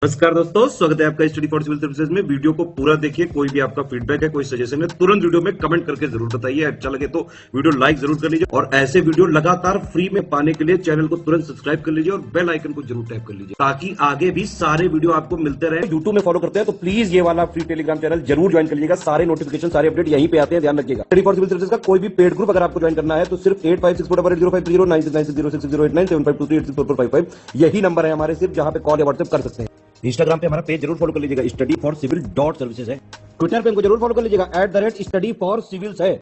नमस्कार दोस्तों, स्वागत है आपका स्टडी फॉर सिविल सर्विसेज में। वीडियो को पूरा देखिए। कोई भी आपका फीडबैक है, कोई सजेशन है, तुरंत वीडियो में कमेंट करके जरूर बताइए। अच्छा लगे तो वीडियो लाइक जरूर कर लीजिए और ऐसे वीडियो लगातार फ्री में पाने के लिए चैनल को तुरंत सब्सक्राइब कर लीजिए और बेल आइकन को जरूर टैप कर लीजिए ताकि आगे भी सारे वीडियो आपको मिलते रहे। यूट्यूब में फॉलो करते हैं तो प्लीज ये वाला फ्री टेलीग्राम चैनल जरूर ज्वाइन कर लीजिएगा। सारे नोटिफिकेशन, सारे अपडेट यहीं पे आते हैं, ध्यान रखिएगा। स्टडी फॉर सिविल सर्विसेज का कोई भी पेड ग्रुप अगर आपको ज्वाइन करना है तो सिर्फ 85648053096960608974386445 यही नंबर है हमारे, सिर्फ जहां पे कॉल या व्हाट्सएप कर सकते हैं। इंस्टाग्राम पे हमारा पेज जरूर फॉलो कर लीजिएगा, study for civil dot services है। ट्विटर पे हमको जरूर फॉलो कर लीजिएगा, @स्टडी फॉर सिविल्स है।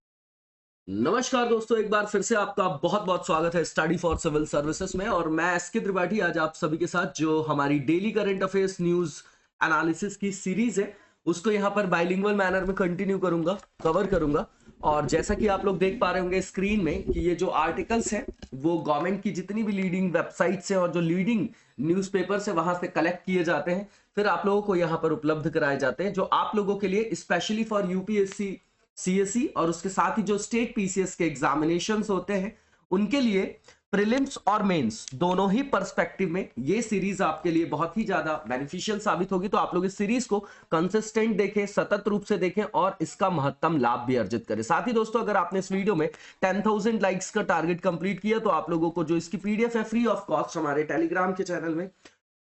नमस्कार दोस्तों, एक बार फिर से आपका बहुत बहुत स्वागत है स्टडी फॉर सिविल सर्विसेज में। और मैं एसके त्रिपाठी आज आप सभी के साथ जो हमारी daily current affairs news analysis की सीरीज है उसको यहाँ पर बाइलिंगुअल मैनर में कंटिन्यू कवर करूंगा। और जैसा कि आप लोग देख पा रहे होंगे स्क्रीन में कि ये जो आर्टिकल्स हैं वो गवर्नमेंट की जितनी भी लीडिंग वेबसाइट्स हैं और जो लीडिंग न्यूज़पेपर्स है वहां से कलेक्ट किए जाते हैं, फिर आप लोगों को यहाँ पर उपलब्ध कराए जाते हैं, जो आप लोगों के लिए स्पेशली फॉर यूपीएससी, सीएससी और उसके साथ ही जो स्टेट पीसीएस के एग्जामिनेशंस होते हैं उनके लिए प्रीलिम्स और मेंस दोनों ही पर्सपेक्टिव में ये सीरीज आपके लिए बहुत ही ज्यादा बेनिफिशियल साबित होगी। तो आप लोग इस सीरीज को कंसिस्टेंट देखें, सतत रूप से देखें और इसका महत्तम लाभ भी अर्जित करें। साथ ही दोस्तों, अगर आपने इस वीडियो में 10,000 लाइक्स का टारगेट कंप्लीट किया तो आप लोगों को जो इसकी पीडीएफ है फ्री ऑफ कॉस्ट हमारे टेलीग्राम के चैनल में,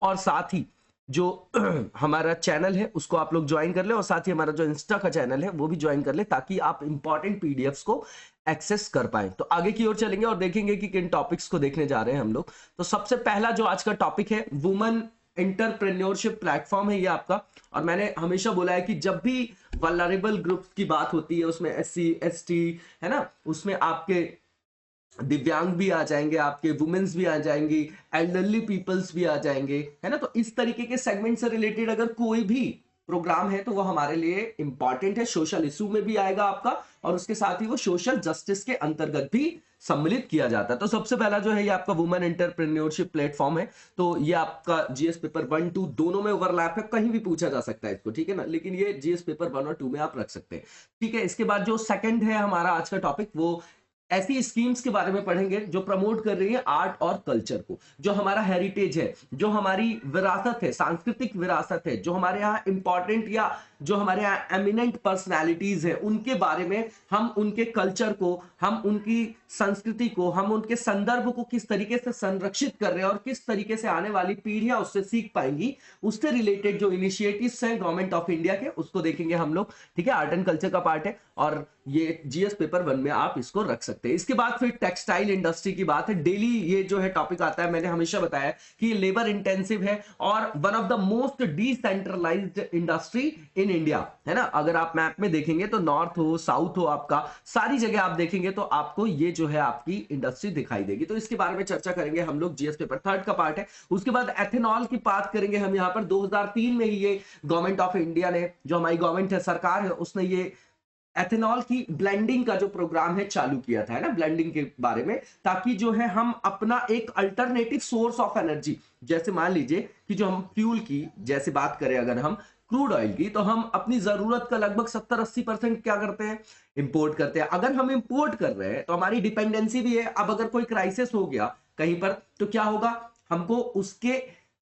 और साथ ही जो हमारा चैनल है उसको आप लोग ज्वाइन कर ले, और साथ ही हमारा जो इंस्टा का चैनल है वो भी ज्वाइन कर ले ताकि आप इंपॉर्टेंट पीडीएफ्स को एक्सेस कर पाए। तो आगे की ओर चलेंगे और देखेंगे कि किन टॉपिक्स को देखने जा रहे हैं हम लोग। तो सबसे पहला जो आज का टॉपिक है वुमेन एंटरप्रेन्योरशिप प्लेटफॉर्म है ये आपका। और मैंने हमेशा बोला है कि जब भी वल्नरेबल ग्रुप्स की बात होती है उसमें एससी एसटी है ना, उसमें आपके दिव्यांग भी आ जाएंगे, आपके वुमेन्स भी आ जाएंगी, एल्डरली पीपल्स भी आ जाएंगे, है ना। तो इस तरीके के सेगमेंट से रिलेटेड अगर कोई भी प्रोग्राम है तो वो हमारे लिए इंपॉर्टेंट है। सोशल इशू में भी आएगा आपका और उसके साथ ही वो सोशल जस्टिस के अंतर्गत भी सम्मिलित किया जाता है। तो सबसे पहला जो है ये आपका वुमेन एंटरप्रेन्योरशिप प्लेटफॉर्म है। तो ये आपका जीएस पेपर 1 2 दोनों में ओवरलैप है, कहीं भी पूछा जा सकता है इसको, ठीक है ना। लेकिन ये जीएस पेपर 1 और 2 में आप रख सकते हैं, ठीक है। इसके बाद जो सेकंड है हमारा आज का टॉपिक, वो ऐसी स्कीम्स के बारे में पढ़ेंगे जो प्रमोट कर रही है आर्ट और कल्चर को, जो हमारा हेरिटेज है, जो हमारी विरासत है, सांस्कृतिक विरासत है, जो हमारे यहाँ इंपॉर्टेंट या जो हमारे यहाँ एमिनेंट पर्सनालिटीज है उनके बारे में, हम उनके कल्चर को, हम उनकी संस्कृति को, हम उनके संदर्भ को किस तरीके से संरक्षित कर रहे हैं और किस तरीके से आने वाली पीढ़ियां उससे सीख पाएंगी, उससे रिलेटेड जो इनिशिएटिव्स हैं गवर्नमेंट ऑफ इंडिया के, उसको देखेंगे हम लोग, ठीक है। आर्ट एंड कल्चर का पार्ट है और ये जीएस पेपर 1 में आप इसको रख सकते हैं। इसके बाद फिर टेक्सटाइल इंडस्ट्री की बात है। डेली ये जो है टॉपिक आता है, मैंने हमेशा बताया कि लेबर इंटेंसिव है और one of the most decentralised industry in India, है ना। अगर आप मैप में देखेंगे तो नॉर्थ हो, साउथ हो, आपका सारी जगह आप देखेंगे तो आपको ये जो है आपकी इंडस्ट्री दिखाई देगी। तो इसके बारे में चर्चा करेंगे हम लोग, जीएस पेपर 3 का पार्ट है। उसके बाद एथेनॉल की बात करेंगे हम यहाँ पर। 2003 में ही ये गवर्नमेंट ऑफ इंडिया ने, जो हमारी गवर्नमेंट है, सरकार है, उसने ये एथेनॉल की ब्लेंडिंग का जो प्रोग्राम है चालू किया था, है ना, ब्लेंडिंग के बारे में, ताकि जो है हम अपना एक अल्टरनेटिव सोर्स ऑफ एनर्जी, जैसे मान लीजिए कि जो हम फ्यूल की जैसे बात करें, अगर हम क्रूड ऑयल की, तो हम अपनी जरूरत का लगभग 70-80% क्या करते हैं, इंपोर्ट करते हैं। अगर हम इंपोर्ट कर रहे हैं तो हमारी डिपेंडेंसी भी है। अब अगर कोई क्राइसिस हो गया कहीं पर तो क्या होगा, हमको उसके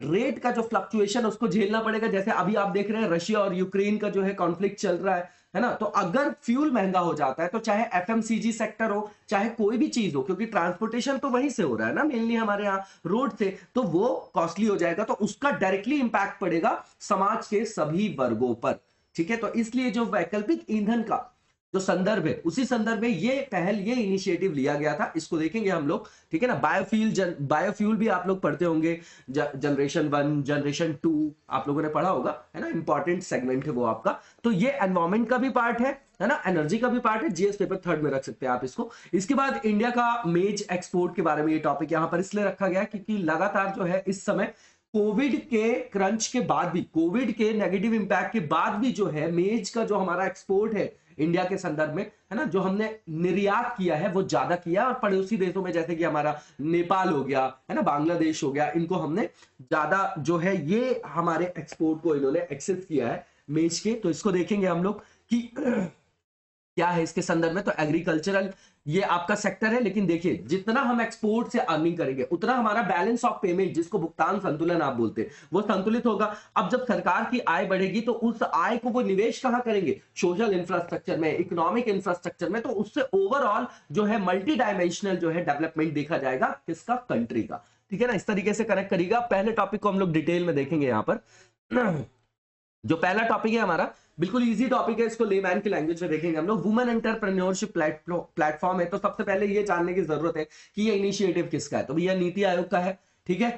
रेट का जो फ्लक्चुएशन उसको झेलना पड़ेगा। जैसे अभी आप देख रहे हैं रशिया और यूक्रेन का जो है कॉन्फ्लिक्ट चल रहा है ना। तो अगर फ्यूल महंगा हो जाता है तो चाहे एफएमसीजी सेक्टर हो, चाहे कोई भी चीज हो, क्योंकि ट्रांसपोर्टेशन तो वहीं से हो रहा है ना, मेनली हमारे यहाँ रोड से, तो वो कॉस्टली हो जाएगा। तो उसका डायरेक्टली इंपैक्ट पड़ेगा समाज के सभी वर्गों पर, ठीक है। तो इसलिए जो वैकल्पिक ईंधन का जो संदर्भ है, उसी संदर्भ में ये पहल, ये इनिशिएटिव लिया गया था। इसको देखेंगे हम लोग, ठीक है ना। बायोफ्यूल भी आप लोग पढ़ते होंगे, जनरेशन 1, जनरेशन 2 आप लोगों ने पढ़ा होगा, है ना। इंपॉर्टेंट सेगमेंट है वो आपका। तो ये एनवायरमेंट का भी पार्ट है ना, एनर्जी का भी पार्ट है। जीएस पेपर 3 में रख सकते हैं आप इसको। इसके बाद इंडिया का मेज एक्सपोर्ट के बारे में ये टॉपिक यहां पर इसलिए रखा गया क्योंकि लगातार जो है इस समय कोविड के क्रंच के बाद भी, कोविड के नेगेटिव इंपैक्ट के बाद भी जो है मेज का जो हमारा एक्सपोर्ट है इंडिया के संदर्भ में, है ना, जो हमने निर्यात किया है वो ज्यादा किया। और पड़ोसी देशों में जैसे कि हमारा नेपाल हो गया, है ना, बांग्लादेश हो गया, इनको हमने ज्यादा जो है ये हमारे एक्सपोर्ट को इन्होंने एक्सेस किया है मेज के। तो इसको देखेंगे हम लोग कि क्या है इसके संदर्भ में। तो एग्रीकल्चरल ये आपका सेक्टर है, लेकिन देखिए जितना हम एक्सपोर्ट से अर्निंग करेंगे उतना हमारा बैलेंस ऑफ पेमेंट, जिसको भुगतान संतुलन आप बोलते हैं, वो संतुलित होगा। अब जब सरकार की आय बढ़ेगी तो उस आय को वो निवेश कहां करेंगे? सोशल इंफ्रास्ट्रक्चर में, इकोनॉमिक इंफ्रास्ट्रक्चर में। तो उससे ओवरऑल जो है मल्टी डायमेंशनल जो है डेवलपमेंट देखा जाएगा किसका? कंट्री का। ठीक है ना, इस तरीके से कनेक्ट करिएगा। पहले टॉपिक को हम लोग डिटेल में देखेंगे यहां पर। जो पहला टॉपिक है हमारा, बिल्कुल इजी टॉपिक है, इसको लेमैन की लैंग्वेज में देखेंगे हम लोग। वुमेन एंटरप्रेन्योरशिप प्लेटफॉर्म है। तो सबसे पहले ये जानने की जरूरत है कि ये इनिशिएटिव किसका है। तो भैया नीति आयोग का है। ठीक है।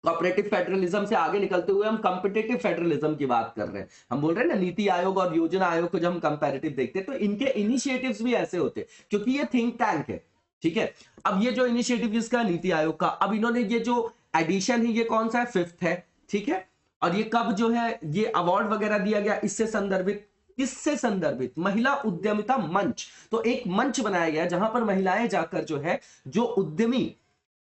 कॉपरेटिव फेडरलिज्म से आगे निकलते हुए हम कंपिटेटिव फेडरलिज्म की बात कर रहे हैं। हम बोल रहे हैं ना, नीति आयोग और योजना आयोग को जब हम कंपैरेटिव देखते हैं तो इनके इनिशिएटिव्स भी ऐसे होते हैं, क्योंकि ये थिंक टैंक है। ठीक है। अब ये जो इनिशिएटिव जिसका नीति आयोग का, अब इन्होंने ये जो एडिशन है ये कौन सा है? 5th है। ठीक है। और ये कब जो है ये अवार्ड वगैरह दिया गया? इससे संदर्भित, किससे संदर्भित? महिला उद्यमिता मंच। तो एक मंच बनाया गया जहां पर महिलाएं जाकर जो है, जो उद्यमी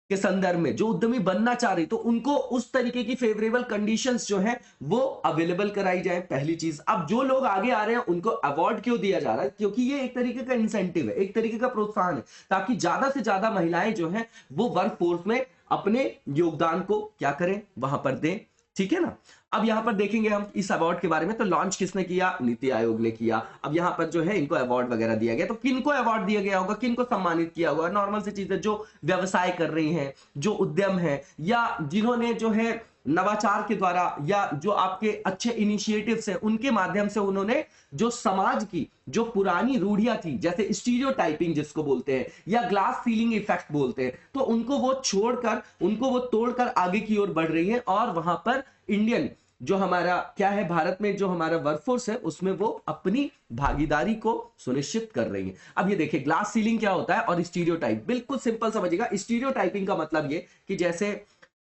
के संदर्भ में, जो उद्यमी बनना चाह रही, तो उनको उस तरीके की फेवरेबल कंडीशंस जो है वो अवेलेबल कराई जाए, पहली चीज। अब जो लोग आगे आ रहे हैं उनको अवार्ड क्यों दिया जा रहा है? क्योंकि ये एक तरीके का इंसेंटिव है, एक तरीके का प्रोत्साहन है, ताकि ज्यादा से ज्यादा महिलाएं जो है वो वर्क फोर्स में अपने योगदान को क्या करें? वहां पर दें। ठीक है ना। अब यहां पर देखेंगे हम इस अवार्ड के बारे में। तो लॉन्च किसने किया? नीति आयोग ने किया। अब यहां पर जो है इनको अवार्ड वगैरह दिया गया। तो किनको अवार्ड दिया गया होगा, किनको सम्मानित किया होगा? नॉर्मल सी चीज है, जो व्यवसाय कर रही हैं, जो उद्यम है, या जिन्होंने जो है नवाचार के द्वारा, या जो आपके अच्छे इनिशिएटिव्स हैं उनके माध्यम से उन्होंने जो समाज की जो पुरानी रूढ़ियां थी, जैसे स्टीरियोटाइपिंग जिसको बोलते हैं, या ग्लास सीलिंग इफेक्ट बोलते हैं, तो उनको वो छोड़कर, उनको वो तोड़कर आगे की ओर बढ़ रही है। और वहां पर इंडियन जो हमारा क्या है, भारत में जो हमारा वर्कफोर्स है उसमें वो अपनी भागीदारी को सुनिश्चित कर रही है। अब ये देखिए ग्लास सीलिंग क्या होता है और स्टीरियोटाइप, बिल्कुल सिंपल समझिएगा। स्टीरियोटाइपिंग का मतलब ये कि जैसे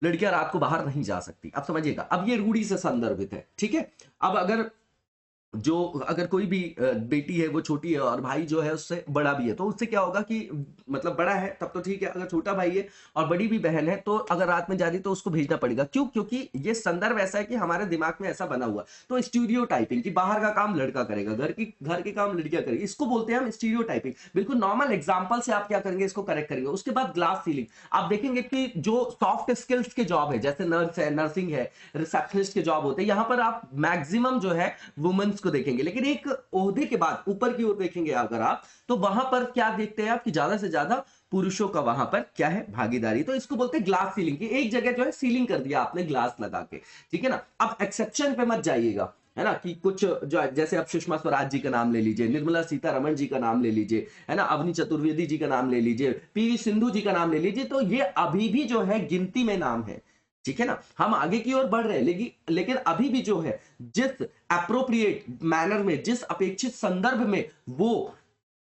लड़कियां रात को बाहर नहीं जा सकती, अब समझिएगा। अब ये रूढ़ी से संदर्भित है। ठीक है। अब अगर कोई भी बेटी है वो छोटी है और भाई जो है उससे बड़ा भी है, तो उससे क्या होगा कि मतलब बड़ा है तब तो ठीक है, अगर छोटा भाई है और बड़ी भी बहन है तो अगर रात में जा रही तो उसको भेजना पड़ेगा। क्यों? क्योंकि ये संदर्भ ऐसा है कि हमारे दिमाग में ऐसा बना हुआ। तो स्टीरियोटाइपिंग कि बाहर का काम लड़का करेगा, घर के काम लड़कियां करेगी, इसको बोलते हैं हम स्टीरियोटाइपिंग। बिल्कुल नॉर्मल एग्जाम्पल से आप क्या करेंगे, इसको करेक्ट करेंगे। उसके बाद ग्लास सीलिंग, आप देखेंगे कि जो सॉफ्ट स्किल्स के जॉब है, जैसे नर्स है, नर्सिंग है, रिसेप्शनिस्ट के जॉब होते हैं, यहां पर आप मैक्सिमम जो है वुमेन्स को देखेंगे। लेकिन एक ओहदे के बाद ऊपर की ओर देखेंगे अगर आप, तो वहां पर क्या देखते हैं आप कि ज्यादा से ज्यादा पुरुषों का वहां पर क्या है, भागीदारी। तो इसको बोलते हैं ग्लास सीलिंग, की एक जगह जो है सीलिंग कर दिया आपने ग्लास लगा के। ठीक है ना। अब एक्सेप्शन पे मत जाइएगा, है ना, कि कुछ जो जैसे आप सुषमा स्वराज जी का नाम ले लीजिए, निर्मला सीतारमण जी का नाम ले लीजिए, है ना, अवनी चतुर्वेदी जी का नाम ले लीजिए, पीवी सिंधु जी का नाम ले लीजिए, तो ये अभी भी जो है गिनती में नाम है। ठीक है ना। हम आगे की ओर बढ़ रहे हैं, लेकिन अभी भी जो है जिस एप्रोप्रिएट मैनर में, जिस अपेक्षित संदर्भ में वो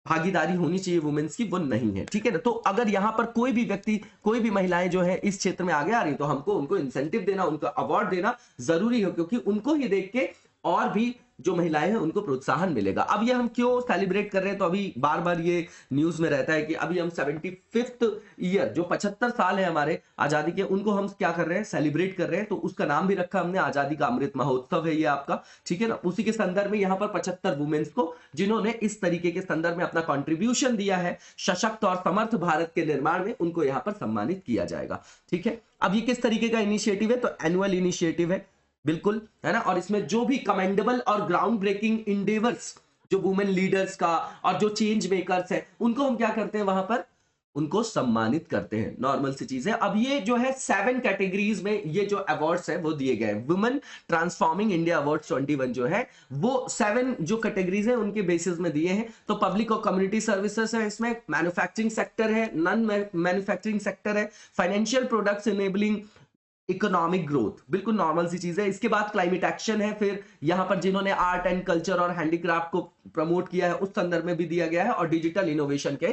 भागीदारी होनी चाहिए वुमेन्स की, वो नहीं है। ठीक है ना। तो अगर यहां पर कोई भी व्यक्ति, कोई भी महिलाएं जो है इस क्षेत्र में आगे आ रही तो हमको उनको इंसेंटिव देना, उनको अवार्ड देना जरूरी है, क्योंकि उनको ही देख के और भी जो महिलाएं हैं उनको प्रोत्साहन मिलेगा। अब ये हम क्यों सेलिब्रेट कर रहे हैं? तो अभी बार बार ये न्यूज में रहता है कि अभी हम 75th ईयर, जो 75 साल है हमारे आजादी के, उनको हम क्या कर रहे हैं, सेलिब्रेट कर रहे हैं। तो उसका नाम भी रखा हमने आजादी का अमृत महोत्सव है ये आपका। ठीक है ना। उसी के संदर्भ में यहाँ पर 75 वुमेन्स को, जिन्होंने इस तरीके के संदर्भ में अपना कॉन्ट्रीब्यूशन दिया है सशक्त और समर्थ भारत के निर्माण में, उनको यहाँ पर सम्मानित किया जाएगा। ठीक है। अब ये किस तरीके का इनिशिएटिव है? तो एनुअल इनिशिएटिव है, बिल्कुल, है ना। और इसमें जो भी कमेंडेबल और ग्राउंड ब्रेकिंग इंडेवर्स, जो वुमेन लीडर्स का और जो चेंज मेकर्स हैं, उनको हम क्या करते हैं वहां पर, उनको सम्मानित करते हैं। नॉर्मल सी चीज है। अब ये जो है 7 कैटेगरीज में ये जो अवार्ड्स है वो दिए गए हैं। वुमेन ट्रांसफॉर्मिंग इंडिया अवार्ड्स 21 जो है वो 7 जो कैटेगरीज है उनके बेसिस में दिए हैं। तो पब्लिक और कम्युनिटी सर्विसेज है, इसमें मैन्युफैक्चरिंग सेक्टर है, नॉन मैन्युफैक्चरिंग सेक्टर है, financial products enabling economic growth, बिल्कुल नॉर्मल सी चीज है। इसके बाद क्लाइमेट एक्शन है, फिर यहां पर जिन्होंने आर्ट एंड कल्चर और हैंडीक्राफ्ट को प्रमोट किया है उस संदर्भ में भी दिया गया है, और डिजिटल इनोवेशन के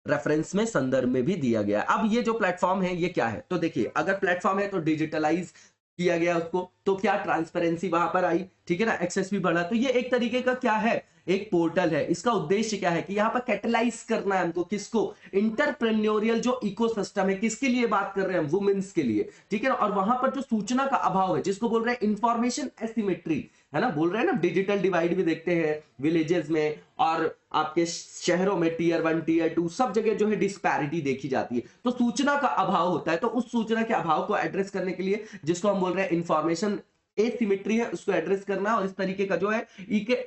रेफरेंस में संदर्भ में भी दिया गया है। अब ये जो प्लेटफॉर्म है ये क्या है? तो देखिए अगर प्लेटफॉर्म है तो डिजिटलाइज किया गया उसको, तो क्या ट्रांसपेरेंसी वहां पर आई, ठीक है ना, एक्सेस भी बढ़ा। तो ये एक तरीके का क्या है, एक पोर्टल है। इसका उद्देश्य क्या है कि यहाँ पर कैटलाइज करना है हमको, किसको, इंटरप्रेन्योरियल जो इकोसिस्टम है, किसके लिए बात कर रहे हैं, वुमेन्स के लिए, ठीक है ना। और वहां पर जो सूचना का अभाव है, जिसको बोल रहे हैं इंफॉर्मेशन एसिमेट्री, है ना, बोल रहे हैं ना, डिजिटल डिवाइड भी देखते हैं विलेजेस में और आपके शहरों में टियर 1 टियर 2 सब जगह जो है डिस्पैरिटी देखी जाती है। तो सूचना का अभाव होता है, तो उस सूचना के अभाव को एड्रेस करने के लिए जिसको हम बोल रहे हैं इंफॉर्मेशन एसिमेट्री है, उसको एड्रेस करना और इस तरीके का जो है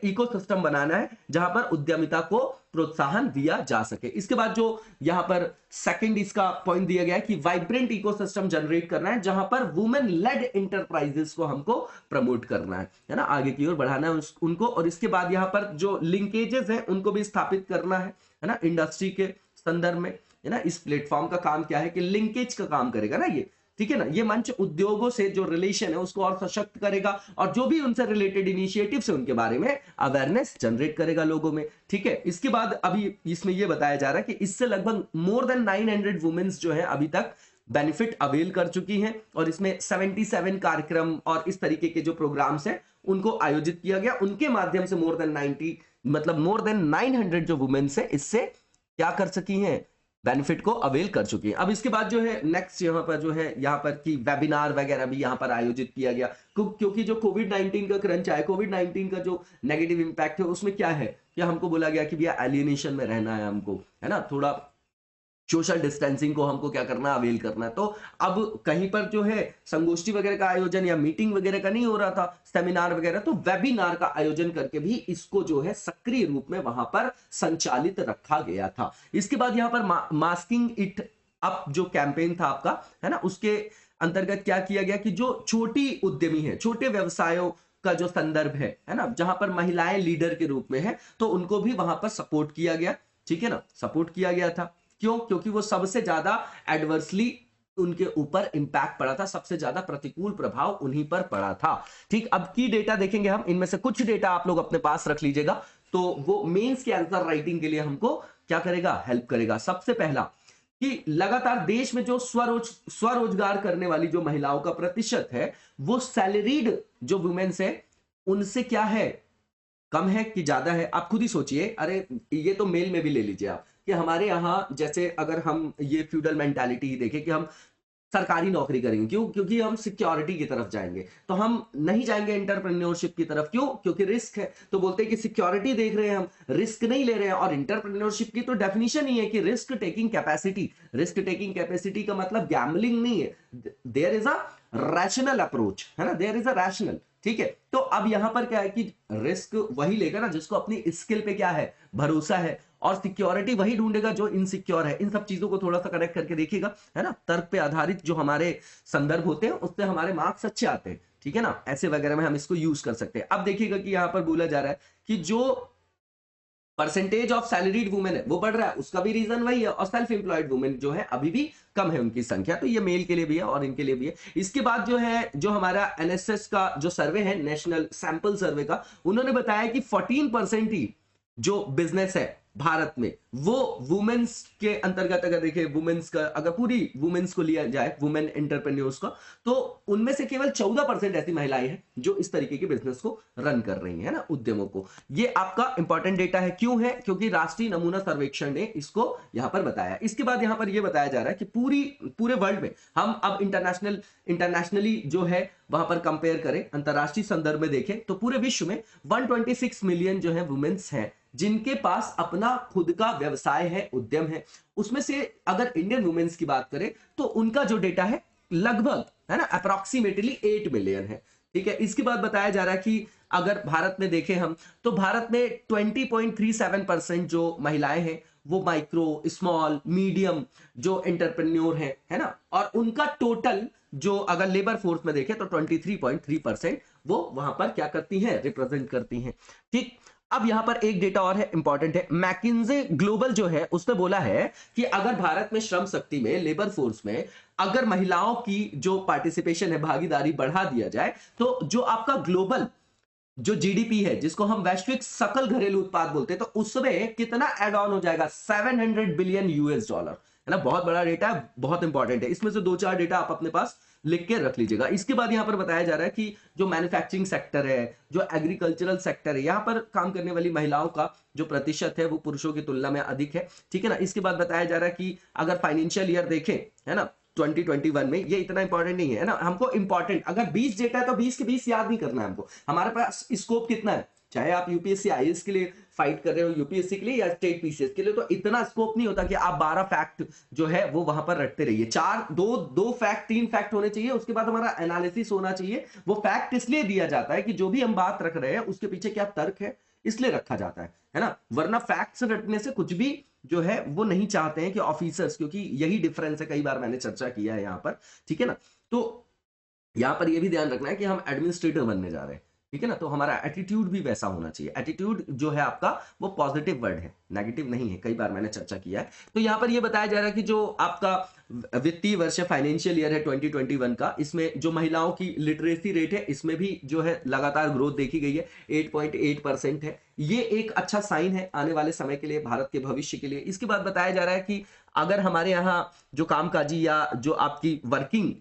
इकोसिस्टम बनाना है जहां पर उद्यमिता को प्रोत्साहन दिया जा सके। इसके बाद जो यहां पर सेकंड इसका पॉइंट दिया गया है कि वाइब्रेंट इकोसिस्टम जनरेट करना है जहां पर वुमेन लेड इंटरप्राइजेस को हमको प्रमोट करना है ना, आगे की ओर बढ़ाना है उनको। और इसके बाद यहां पर जो लिंकेजेस है उनको भी स्थापित करना है ना, इंडस्ट्री के संदर्भ में, है ना। इस प्लेटफॉर्म का काम क्या है कि लिंकेज का काम करेगा ना ये, ठीक है ना। ये मंच उद्योगों से जो रिलेशन है उसको और सशक्त करेगा और जो भी उनसे रिलेटेड इनिशिएटिव्स है उनके बारे में अवेयरनेस जनरेट करेगा लोगों में, ठीक है। इसके बाद अभी इसमें ये बताया जा रहा है कि इससे लगभग मोर देन 900 वुमेन्स जो है अभी तक बेनिफिट अवेल कर चुकी हैं और इसमें 77 कार्यक्रम और इस तरीके के जो प्रोग्राम्स हैं उनको आयोजित किया गया। उनके माध्यम से मोर देन 900 जो वुमेन्स है इससे क्या कर सकी हैं, बेनिफिट को अवेल कर चुकी हैं। अब इसके बाद जो है नेक्स्ट यहाँ पर जो है यहाँ पर की वेबिनार वगैरह भी यहाँ पर आयोजित किया गया क्योंकि जो कोविड-19 का क्रंच आया, कोविड-19 का जो नेगेटिव इंपैक्ट है उसमें क्या है कि हमको बोला गया कि भैया एलियनेशन में रहना है हमको, है ना, थोड़ा सोशल डिस्टेंसिंग को हमको क्या करना, अवेल करना है। तो अब कहीं पर जो है संगोष्ठी वगैरह का आयोजन या मीटिंग वगैरह का नहीं हो रहा था, सेमिनार वगैरह, तो वेबिनार का आयोजन करके भी इसको जो है सक्रिय रूप में वहां पर संचालित रखा गया था। इसके बाद यहाँ पर मास्किंग इट अप जो कैंपेन था आपका, है ना, उसके अंतर्गत क्या किया गया कि जो छोटी उद्यमी है, छोटे व्यवसायों का जो संदर्भ है ना, जहां पर महिलाएं लीडर के रूप में है, तो उनको भी वहां पर सपोर्ट किया गया, ठीक है ना, सपोर्ट किया गया था। क्यों? क्योंकि वो सबसे ज्यादा एडवर्सली उनके ऊपर इंपैक्ट पड़ा था, सबसे ज्यादा प्रतिकूल प्रभाव उन्हीं पर पड़ा था, ठीक। अब की डेटा देखेंगे हम, इनमें से कुछ डेटा आप लोग अपने पास रख लीजिएगा, तो वो मेंस के आंसर राइटिंग के लिए हमको क्या करेगा, हेल्प करेगा। सबसे पहला कि लगातार देश में जो स्वरोजगार करने वाली जो महिलाओं का प्रतिशत है वो सैलरीड जो वुमेन्स है उनसे क्या है, कम है कि ज्यादा है। आप खुद ही सोचिए, अरे ये तो मेल में भी ले लीजिए आप कि हमारे यहाँ जैसे अगर हम ये फ्यूडल मेंटालिटी ही देखें कि हम सरकारी नौकरी करेंगे, क्यों? क्योंकि हम सिक्योरिटी की तरफ जाएंगे, तो हम नहीं जाएंगे एंटरप्रेन्योरशिप की तरफ। क्यों? क्योंकि रिस्क है। तो बोलते हैं कि सिक्योरिटी देख रहे हैं, हम रिस्क नहीं ले रहे हैं। और एंटरप्रेन्योरशिप की तो डेफिनेशन ही है कि risk taking capacity. Risk taking capacity का मतलब गैम्बलिंग नहीं है, there is a rational approach, है ना, देयर इज अ रैशनल, ठीक है। तो अब यहां पर क्या है कि रिस्क वही लेगा ना जिसको अपनी स्किल पे क्या है, भरोसा है, और सिक्योरिटी वही ढूंढेगा जो इनसिक्योर है। इन सब चीजों को थोड़ा सा कनेक्ट करके देखिएगा, है ना। तर्क पे आधारित जो हमारे संदर्भ होते हैं उससे हमारे मार्क्स अच्छे आते हैं, ठीक है ना, ऐसे वगैरह में हम इसको यूज कर सकते हैं। अब देखिएगा कि यहां पर बोला जा रहा है कि जो परसेंटेज ऑफ सैलरीड वुमेन है वो बढ़ रहा है, उसका भी रीजन वही है, और सेल्फ एम्प्लॉयड वुमेन जो है अभी भी कम है उनकी संख्या, तो ये मेल के लिए भी है और इनके लिए भी है। इसके बाद जो है जो हमारा एनएसएस का जो सर्वे है, नेशनल सैंपल सर्वे का, उन्होंने बताया कि 14% ही जो बिजनेस है भारत में वो वुमेन्स के अंतर्गत, अगर देखें वुमेन्स का, अगर पूरी वुमेन्स को लिया जाए, वुमेन एंटरप्रेन्योर्स का, तो उनमें से केवल 14% ऐसी महिलाएं हैं जो इस तरीके के बिजनेस को रन कर रही हैं ना, उद्यमों को। ये आपका इंपॉर्टेंट डेटा है। क्यों है? क्योंकि राष्ट्रीय नमूना सर्वेक्षण ने इसको यहां पर बताया। इसके बाद यहां पर यह बताया जा रहा है कि पूरे वर्ल्ड में हम अब इंटरनेशनली जो है वहां पर कंपेयर करें, अंतरराष्ट्रीय संदर्भ में देखें, तो पूरे विश्व में 126 मिलियन जो है वुमेन्स हैं जिनके पास अपना खुद का व्यवसाय है, उद्यम है। उसमें से अगर इंडियन वुमेन्स की बात करें तो उनका जो डेटा है लगभग, है ना, अप्रॉक्सीमेटली 8 मिलियन है, ठीक है। इसके बाद बताया जा रहा है कि अगर भारत में देखें हम, तो भारत में 20.37% जो महिलाएं हैं वो माइक्रो, स्मॉल, मीडियम जो एंटरप्रेन्योर है ना, और उनका टोटल जो अगर लेबर फोर्स में देखें तो 23.3% वो वहां पर क्या करती हैं, रिप्रेजेंट करती हैं, ठीक। अब यहां पर एक डेटा और है, इंपॉर्टेंट है। मैकिन्जे ग्लोबल जो है उसने बोला है कि अगर भारत में श्रम शक्ति में, लेबर फोर्स में अगर महिलाओं की जो पार्टिसिपेशन है, भागीदारी बढ़ा दिया जाए, तो जो आपका ग्लोबल जो जीडीपी है, जिसको हम वैश्विक सकल घरेलू उत्पाद बोलते हैं, तो उसमें कितना एड ऑन हो जाएगा, $700 बिलियन, है ना। बहुत बड़ा डेटा है, बहुत इंपॉर्टेंट है। इसमें से 2-4 डेटा आप अपने पास लिख के रख लीजिएगा। इसके बाद यहां पर बताया जा रहा है कि जो मैन्युफैक्चरिंग सेक्टर है, जो एग्रीकल्चरल सेक्टर है, यहां पर काम करने वाली महिलाओं का जो प्रतिशत है वो पुरुषों की तुलना में अधिक है, ठीक है ना। इसके बाद बताया जा रहा है कि अगर फाइनेंशियल ईयर देखें, है ना, 2021 में, ये इतना इंपॉर्टेंट नहीं है ना। हमको इंपॉर्टेंट अगर 20 डेटा है तो 20 के 20 याद नहीं करना है हमको। हमारे पास स्कोप कितना है, चाहे आप यूपीएससी आईएएस के लिए फाइट कर रहे हो, यूपीएससी के लिए या स्टेट पीसीएस के लिए, तो इतना स्कोप नहीं होता कि आप 12 फैक्ट जो है वो वहां पर रटते रहिए। दो फैक्ट 3 फैक्ट होने चाहिए, उसके बाद हमारा एनालिसिस होना चाहिए। वो फैक्ट इसलिए दिया जाता है कि जो भी हम बात रख रहे हैं उसके पीछे क्या तर्क है, इसलिए रखा जाता है ना। वरना फैक्ट्स रटने से कुछ भी जो है वो नहीं चाहते हैं कि ऑफिसर्स, क्योंकि यही डिफरेंस है, कई बार मैंने चर्चा किया है यहां पर, ठीक है ना। तो यहां पर यह भी ध्यान रखना है कि हम एडमिनिस्ट्रेटर बनने जा रहे हैं, ठीक है ना। तो हमारा एटीट्यूड भी वैसा होना चाहिए। एटीट्यूड जो है आपका वो पॉजिटिव वर्ड है, नेगेटिव नहीं है, कई बार मैंने चर्चा किया है। तो यहां पर ये बताया जा रहा है कि जो आपका वित्तीय वर्ष है, फाइनेंशियल ईयर है 2021 का, इसमें जो महिलाओं की लिटरेसी रेट है इसमें भी जो है लगातार ग्रोथ देखी गई है, 8.8% है। ये एक अच्छा साइन है आने वाले समय के लिए, भारत के भविष्य के लिए। इसके बाद बताया जा रहा है कि अगर हमारे यहाँ जो कामकाजी या जो आपकी वर्किंग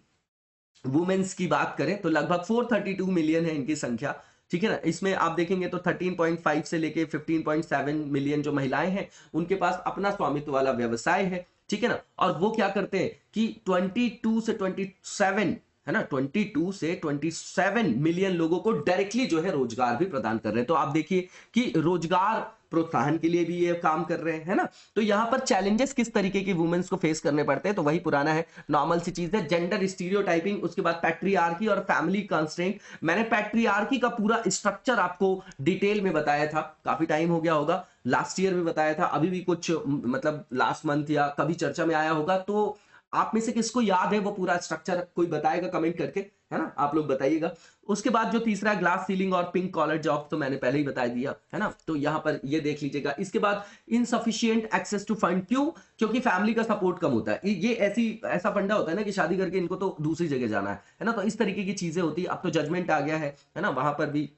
वुमेन्स की बात करें तो लगभग 432 मिलियन है इनकी संख्या, ठीक है ना। इसमें आप देखेंगे तो 13.5 से लेके 15.7 मिलियन जो महिलाएं हैं उनके पास अपना स्वामित्व वाला व्यवसाय है, ठीक है ना। और वो क्या करते हैं कि 22 से 27 है ना, 22 से 27 मिलियन लोगों को डायरेक्टली जो है रोजगार भी प्रदान कर रहे हैं। तो आप देखिए कि रोजगार प्रोत्साहन के लिए भी ये काम कर रहे हैं, है ना। तो यहां पर चैलेंजेस किस तरीके की वुमेन्स को फेस करने पड़ते हैं, तो वही पुराना है, नॉर्मल सी चीज है, जेंडर स्टीरियोटाइपिंग, उसके बाद पैट्रियार्की और फैमिली कंस्ट्रेंट। मैंने पैट्रियार्की का पूरा स्ट्रक्चर आपको डिटेल में बताया था, काफी टाइम हो गया होगा, लास्ट ईयर भी बताया था, अभी भी कुछ मतलब लास्ट मंथ या कभी चर्चा में आया होगा। तो आप में से किसको याद है वो पूरा स्ट्रक्चर, कोई बताएगा कमेंट करके, है ना, आप लोग बताइएगा। उसके बाद जो तीसरा ग्लास सीलिंग और पिंक कॉलर जॉब तो मैंने पहले ही बता दिया, है ना। तो यहां पर ये देख लीजिएगा। इसके बाद इनसफिशिएंट एक्सेस टू फंड, क्यों, क्योंकि फैमिली का सपोर्ट कम होता है। ये ऐसा फंडा होता है ना कि शादी करके इनको तो दूसरी जगह जाना है ना। तो इस तरीके की चीजें होती है। अब तो जजमेंट आ गया है ना, वहां पर भी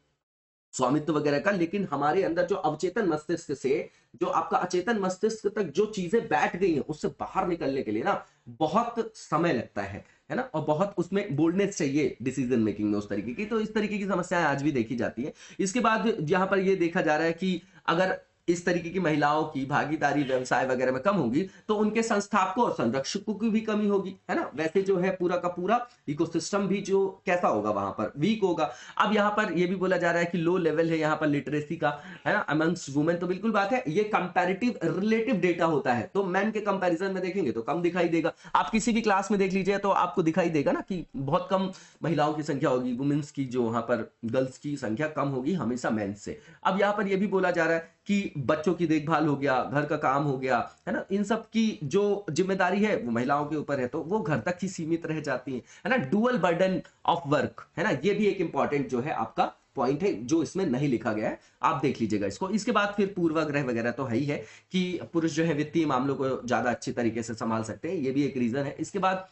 स्वामित्व वगैरह का। लेकिन हमारे अंदर जो अवचेतन मस्तिष्क से जो आपका अचेतन मस्तिष्क तक जो चीजें बैठ गई हैं उससे बाहर निकलने के लिए ना बहुत समय लगता है ना, और बहुत उसमें बोल्डनेस चाहिए डिसीजन मेकिंग में उस तरीके की। तो इस तरीके की समस्याएं आज भी देखी जाती है। इसके बाद यहां पर ये देखा जा रहा है कि अगर इस तरीके की महिलाओं की भागीदारी व्यवसाय वगैरह में कम होगी तो उनके संस्थापकों और संरक्षकों की भी कमी होगी, है ना। वैसे जो है पूरा का पूरा इकोसिस्टम भी जो कैसा होगा वहां पर वीक होगा। अब यहाँ पर यह भी बोला जा रहा है कि लो लेवल है यहाँ पर लिटरेसी का, है ना, अमंग्स वुमेन। तो बिल्कुल बात है, ये कंपैरेटिव रिलेटिव डेटा होता है, तो मैन के कंपैरिजन में देखेंगे तो कम दिखाई देगा। आप किसी भी क्लास में देख लीजिए तो आपको दिखाई देगा ना कि बहुत कम महिलाओं की संख्या होगी, वुमेन्स की जो वहां पर गर्ल्स की संख्या कम होगी हमेशा मेंस से। अब यहाँ पर यह भी बोला जा रहा है कि बच्चों की देखभाल हो गया, घर का काम हो गया, है ना, इन सब की जो जिम्मेदारी है वो महिलाओं के ऊपर है, तो वो घर तक ही सीमित रह जाती है ना। डुअल बर्डन ऑफ वर्क, है ना, ये भी एक इंपॉर्टेंट जो है आपका पॉइंट है जो इसमें नहीं लिखा गया है, आप देख लीजिएगा इसको। इसके बाद फिर पूर्वाग्रह वगैरह तो है ही है कि पुरुष जो है वित्तीय मामलों को ज्यादा अच्छी तरीके से संभाल सकते हैं, ये भी एक रीजन है। इसके बाद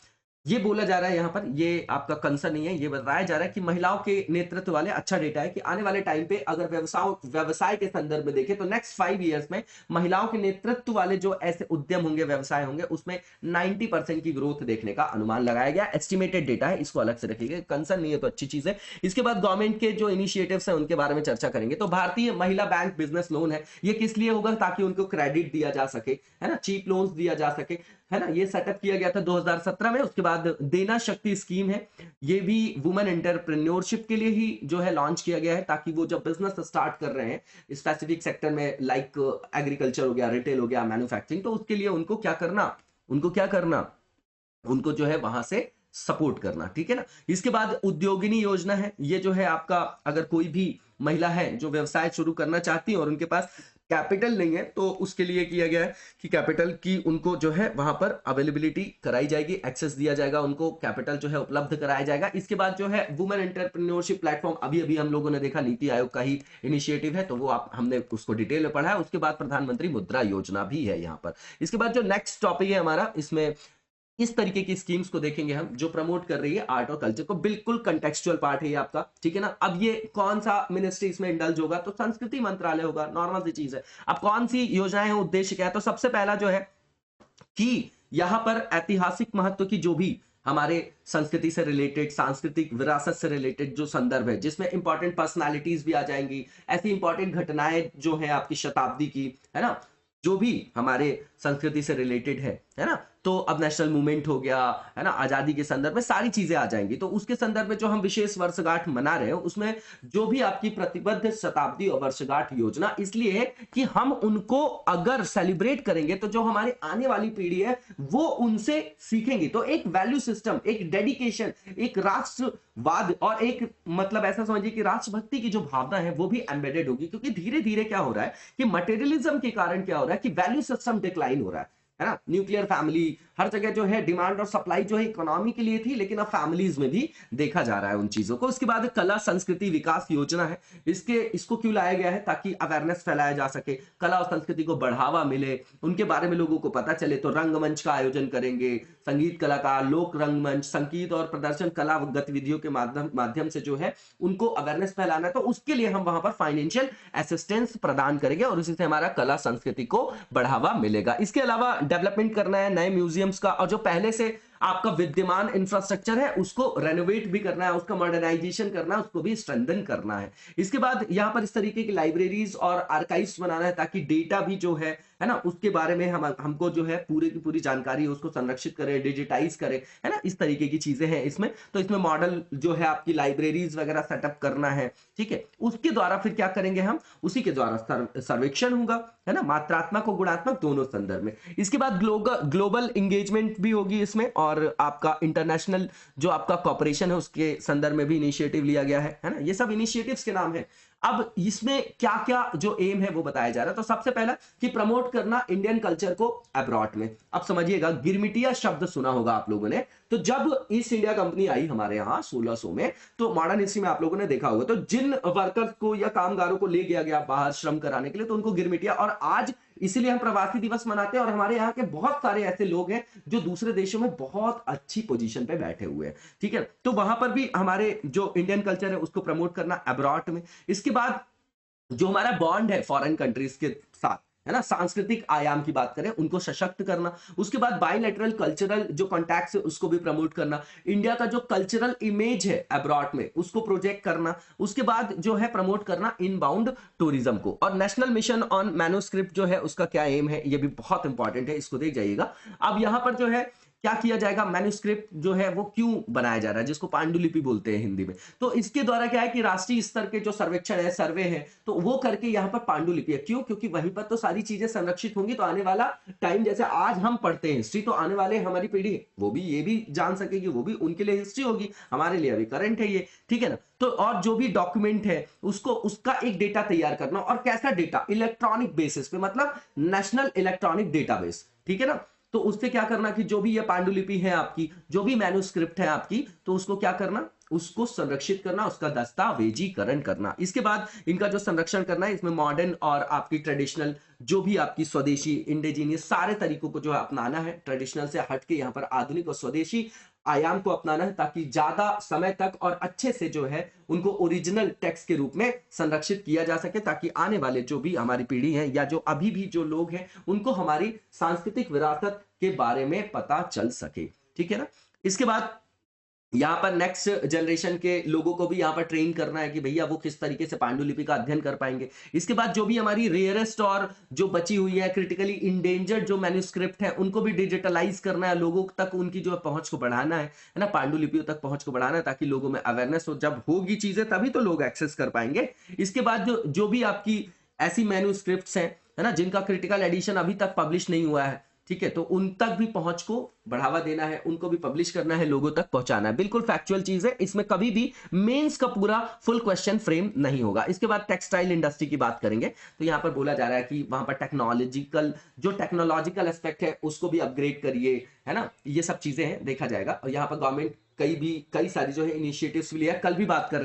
ये बोला जा रहा है यहाँ पर, ये आपका कंसर्न नहीं है, ये बताया जा रहा है कि महिलाओं के नेतृत्व वाले अच्छा डेटा है कि आने वाले टाइम पे अगर व्यवसाय के संदर्भ में देखें तो नेक्स्ट 5 इयर्स में महिलाओं के नेतृत्व वाले जो ऐसे उद्यम होंगे, व्यवसाय होंगे, उसमें 90% की ग्रोथ देखने का अनुमान लगाया गया। एस्टिमेटेड डेटा है, इसको अलग से रखिएगा, कंसर्न नहीं है तो अच्छी चीज है। इसके बाद गवर्नमेंट के जो इनिशिएटिव्स हैं उनके बारे में चर्चा करेंगे। तो भारतीय महिला बैंक बिजनेस लोन है, ये किस लिए होगा, ताकि उनको क्रेडिट दिया जा सके, है ना, चीप लोन्स दिया जा सके, है ना। ये सेटअप किया गया था 2017 में। उसके बाद देना शक्ति स्कीम है, ये भी वुमेन एंटरप्रेन्योरशिप के लिए ही जो है लॉन्च किया गया है, ताकि वो जब बिजनेस स्टार्ट कर रहे हैं स्पेसिफिक सेक्टर में, लाइक एग्रीकल्चर हो गया, रिटेल हो गया, मैन्युफैक्चरिंग, तो उसके लिए उनको क्या करना, उनको जो है वहां से सपोर्ट करना, ठीक है ना। इसके बाद उद्योगिनी योजना है, ये जो है आपका अगर कोई भी महिला है जो व्यवसाय शुरू करना चाहती है और उनके पास कैपिटल नहीं है तो उसके लिए किया गया है कि कैपिटल की उनको जो है वहां पर अवेलेबिलिटी कराई जाएगी, एक्सेस दिया जाएगा, उनको कैपिटल जो है उपलब्ध कराया जाएगा। इसके बाद जो है वुमेन एंटरप्रेन्योरशिप प्लेटफॉर्म, अभी हम लोगों ने देखा नीति आयोग का ही इनिशिएटिव है, तो वो हमने उसको डिटेल में पढ़ा है। उसके बाद प्रधानमंत्री मुद्रा योजना भी है यहाँ पर। इसके बाद जो नेक्स्ट टॉपिक है हमारा, इसमें इस तरीके की स्कीम्स को देखेंगे हम जो प्रमोट कर रही है आर्ट और कल्चर को, बिल्कुल कंटेक्चुअल पार्ट है ये आपका, ठीक है ना। अब ये कौन सा मिनिस्ट्री इसमें इंडल्ज होगा, तो संस्कृति मंत्रालय होगा, नॉर्मल सी चीज है। अब कौन सी योजनाएं हैं, उद्देश्य क्या है, तो सबसे पहला जो है कि यहां पर ऐतिहासिक महत्व की जो भी हमारे संस्कृति से रिलेटेड, सांस्कृतिक विरासत से रिलेटेड जो संदर्भ है, जिसमें इंपॉर्टेंट पर्सनालिटीज भी आ जाएंगी, ऐसी इंपॉर्टेंट घटनाएं जो है आपकी शताब्दी की, है ना, जो भी हमारे संस्कृति से रिलेटेड है ना, तो अब नेशनल मूवमेंट हो गया, है ना, आजादी के संदर्भ में सारी चीजें आ जाएंगी। तो उसके संदर्भ में जो हम विशेष वर्षगांठ मना रहे हैं उसमें जो भी आपकी प्रतिबद्ध शताब्दी और वर्षगांठ योजना इसलिए है कि हम उनको अगर सेलिब्रेट करेंगे तो जो हमारी आने वाली पीढ़ी है वो उनसे सीखेंगी। तो एक वैल्यू सिस्टम, एक डेडिकेशन, एक राष्ट्रवाद और एक मतलब ऐसा समझिए कि राष्ट्रभक्ति की जो भावना है वो भी एम्बेडेड होगी। क्योंकि धीरे धीरे क्या हो रहा है कि मटेरियलिज्म के कारण क्या हो रहा है कि वैल्यू सिस्टम डिक्लाइन हो रहा है ना। न्यूक्लियर फैमिली, हर जगह जो है डिमांड और सप्लाई जो है इकोनॉमी के लिए थी, लेकिन अब फैमिलीज में भी देखा जा रहा है उन चीजों को। उसके बाद कला संस्कृति विकास योजना है, इसको क्यों लाया गया है? ताकि अवेयरनेस फैलाया जा सके, कला और संस्कृति को बढ़ावा मिले, उनके बारे में लोगों को पता चले। तो रंगमंच का आयोजन करेंगे, संगीत कलाकार, लोक रंगमंच, संगीत और प्रदर्शन कला गतिविधियों के माध्यम से जो है उनको अवेयरनेस फैलाना है। तो उसके लिए हम वहां पर फाइनेंशियल असिस्टेंस प्रदान करेंगे और उसी से हमारा कला संस्कृति को बढ़ावा मिलेगा। इसके अलावा डेवलपमेंट करना है नए म्यूजियम्स का, और जो पहले से आपका विद्यमान इंफ्रास्ट्रक्चर है उसको रेनोवेट भी करना है, उसका मॉडर्नाइजेशन करना है, उसको भी स्ट्रेंथन करना है। इसके बाद यहां पर इस तरीके की लाइब्रेरीज और आर्काइव्स बनाना है ताकि डेटा भी जो है ना, उसके बारे में हमको जो है पूरी की पूरी जानकारी है उसको संरक्षित करें, डिजिटाइज करें, है ना, इस तरीके की चीजें हैं इसमें। तो इसमें मॉडल जो है आपकी लाइब्रेरीज वगैरह सेटअप करना है, ठीक है। उसके द्वारा फिर क्या करेंगे हम, उसी के द्वारा सर्वेक्षण होगा, है ना, मात्रात्मक और गुणात्मक दोनों संदर्भ में। इसके बाद ग्लोबल इंगेजमेंट भी होगी इसमें, और आपका इंटरनेशनल जो आपका कॉपरेशन है उसके संदर्भ में भी इनिशिएटिव लिया गया है ना। ये सब इनिशिएटिव्स के नाम है। अब इसमें क्या क्या जो एम है वो बताया जा रहा है। तो सबसे पहला कि प्रमोट करना इंडियन कल्चर को अब्रॉड में। अब समझिएगा, गिरमिटिया शब्द सुना होगा आप लोगों ने। तो जब ईस्ट इंडिया कंपनी आई हमारे यहाँ 1600 में, तो मॉडर्न हिस्ट्री में आप लोगों ने देखा होगा, तो जिन वर्कर्स को या कामगारों को ले गया गया बाहर श्रम कराने के लिए, तो उनको गिरमिटिया, और आज इसीलिए हम प्रवासी दिवस मनाते हैं। और हमारे यहाँ के बहुत सारे ऐसे लोग हैं जो दूसरे देशों में बहुत अच्छी पोजीशन पे बैठे हुए हैं, ठीक है। तो वहां पर भी हमारे जो इंडियन कल्चर है उसको प्रमोट करना अब्रॉड में। इसके बाद जो हमारा बॉन्ड है फॉरेन कंट्रीज के साथ, है ना, सांस्कृतिक आयाम की बात करें, उनको सशक्त करना। उसके बाद बायलैटरल कल्चरल जो कॉन्टैक्ट्स है उसको भी प्रमोट करना। इंडिया का जो कल्चरल इमेज है अब्रॉड में उसको प्रोजेक्ट करना। उसके बाद जो है प्रमोट करना इनबाउंड टूरिज्म को। और नेशनल मिशन ऑन मैन्युस्क्रिप्ट जो है उसका क्या एम है, ये भी बहुत इंपॉर्टेंट है, इसको देख जाइएगा। अब यहां पर जो है क्या किया जाएगा, मैन्युस्क्रिप्ट जो है वो क्यों बनाया जा रहा है, जिसको पांडुलिपि बोलते हैं हिंदी में। तो इसके द्वारा क्या है कि राष्ट्रीय स्तर के जो सर्वेक्षण है, सर्वे है, तो वो करके यहाँ पर पांडुलिपि है। क्यों? क्योंकि वहीं पर तो सारी चीजें संरक्षित होंगी। तो आने वाला टाइम, जैसे आज हम पढ़ते हैं हिस्ट्री, तो आने वाले हमारी पीढ़ी वो भी ये भी जान सकेगी, वो भी उनके लिए हिस्ट्री होगी, हमारे लिए अभी करंट है ये, ठीक है ना। तो और जो भी डॉक्यूमेंट है उसको, उसका एक डेटा तैयार करना। और कैसा डेटा? इलेक्ट्रॉनिक बेसिस पे, मतलब नेशनल इलेक्ट्रॉनिक डेटाबेस, ठीक है ना। तो उससे क्या करना कि जो भी ये पांडुलिपि है आपकी, जो भी मैन्युस्क्रिप्ट है आपकी, तो उसको क्या करना, उसको संरक्षित करना, उसका दस्तावेजीकरण करना। इसके बाद इनका जो संरक्षण करना है, इसमें मॉडर्न और आपकी ट्रेडिशनल जो भी आपकी स्वदेशी इंडिजीनियस सारे तरीकों को जो है अपनाना है। ट्रेडिशनल से हटके यहाँ पर आधुनिक और स्वदेशी आयाम को अपनाना है, ताकि ज्यादा समय तक और अच्छे से जो है उनको ओरिजिनल टेक्स्ट के रूप में संरक्षित किया जा सके, ताकि आने वाले जो भी हमारी पीढ़ी है या जो अभी भी जो लोग हैं उनको हमारी सांस्कृतिक विरासत के बारे में पता चल सके, ठीक है ना। इसके बाद यहाँ पर नेक्स्ट जनरेशन के लोगों को भी यहाँ पर ट्रेन करना है कि भैया वो किस तरीके से पांडुलिपि का अध्ययन कर पाएंगे। इसके बाद जो भी हमारी रेयरेस्ट और जो बची हुई है क्रिटिकली इंडेंजर्ड जो मैन्युस्क्रिप्ट है उनको भी डिजिटलाइज करना है, लोगों तक उनकी जो पहुंच को बढ़ाना है ना, पांडुलिपियों तक पहुंच को बढ़ाना है, ताकि लोगों में अवेयरनेस हो। जब होगी चीजें तभी तो लोग एक्सेस कर पाएंगे। इसके बाद जो भी आपकी ऐसी मैन्युस्क्रिप्ट्स हैं, है ना, जिनका क्रिटिकल एडिशन अभी तक पब्लिश नहीं हुआ है, ठीक है, तो उन तक भी पहुंच को बढ़ावा देना है, उनको भी पब्लिश करना है, लोगों तक पहुंचाना है। बिल्कुल फैक्चुअल चीज है, इसमें कभी भी मेंस का पूरा फुल क्वेश्चन फ्रेम नहीं होगा। इसके बाद टेक्सटाइल इंडस्ट्री की बात करेंगे, तो यहां पर बोला जा रहा है कि वहां पर टेक्नोलॉजिकल एस्पेक्ट है उसको भी अपग्रेड करिए, है ना, ये सब चीजें हैं, देखा जाएगा। और यहाँ पर गवर्नमेंट कई सारी जो है इनिशिएटिव्स भी लिया। कल भी बात कर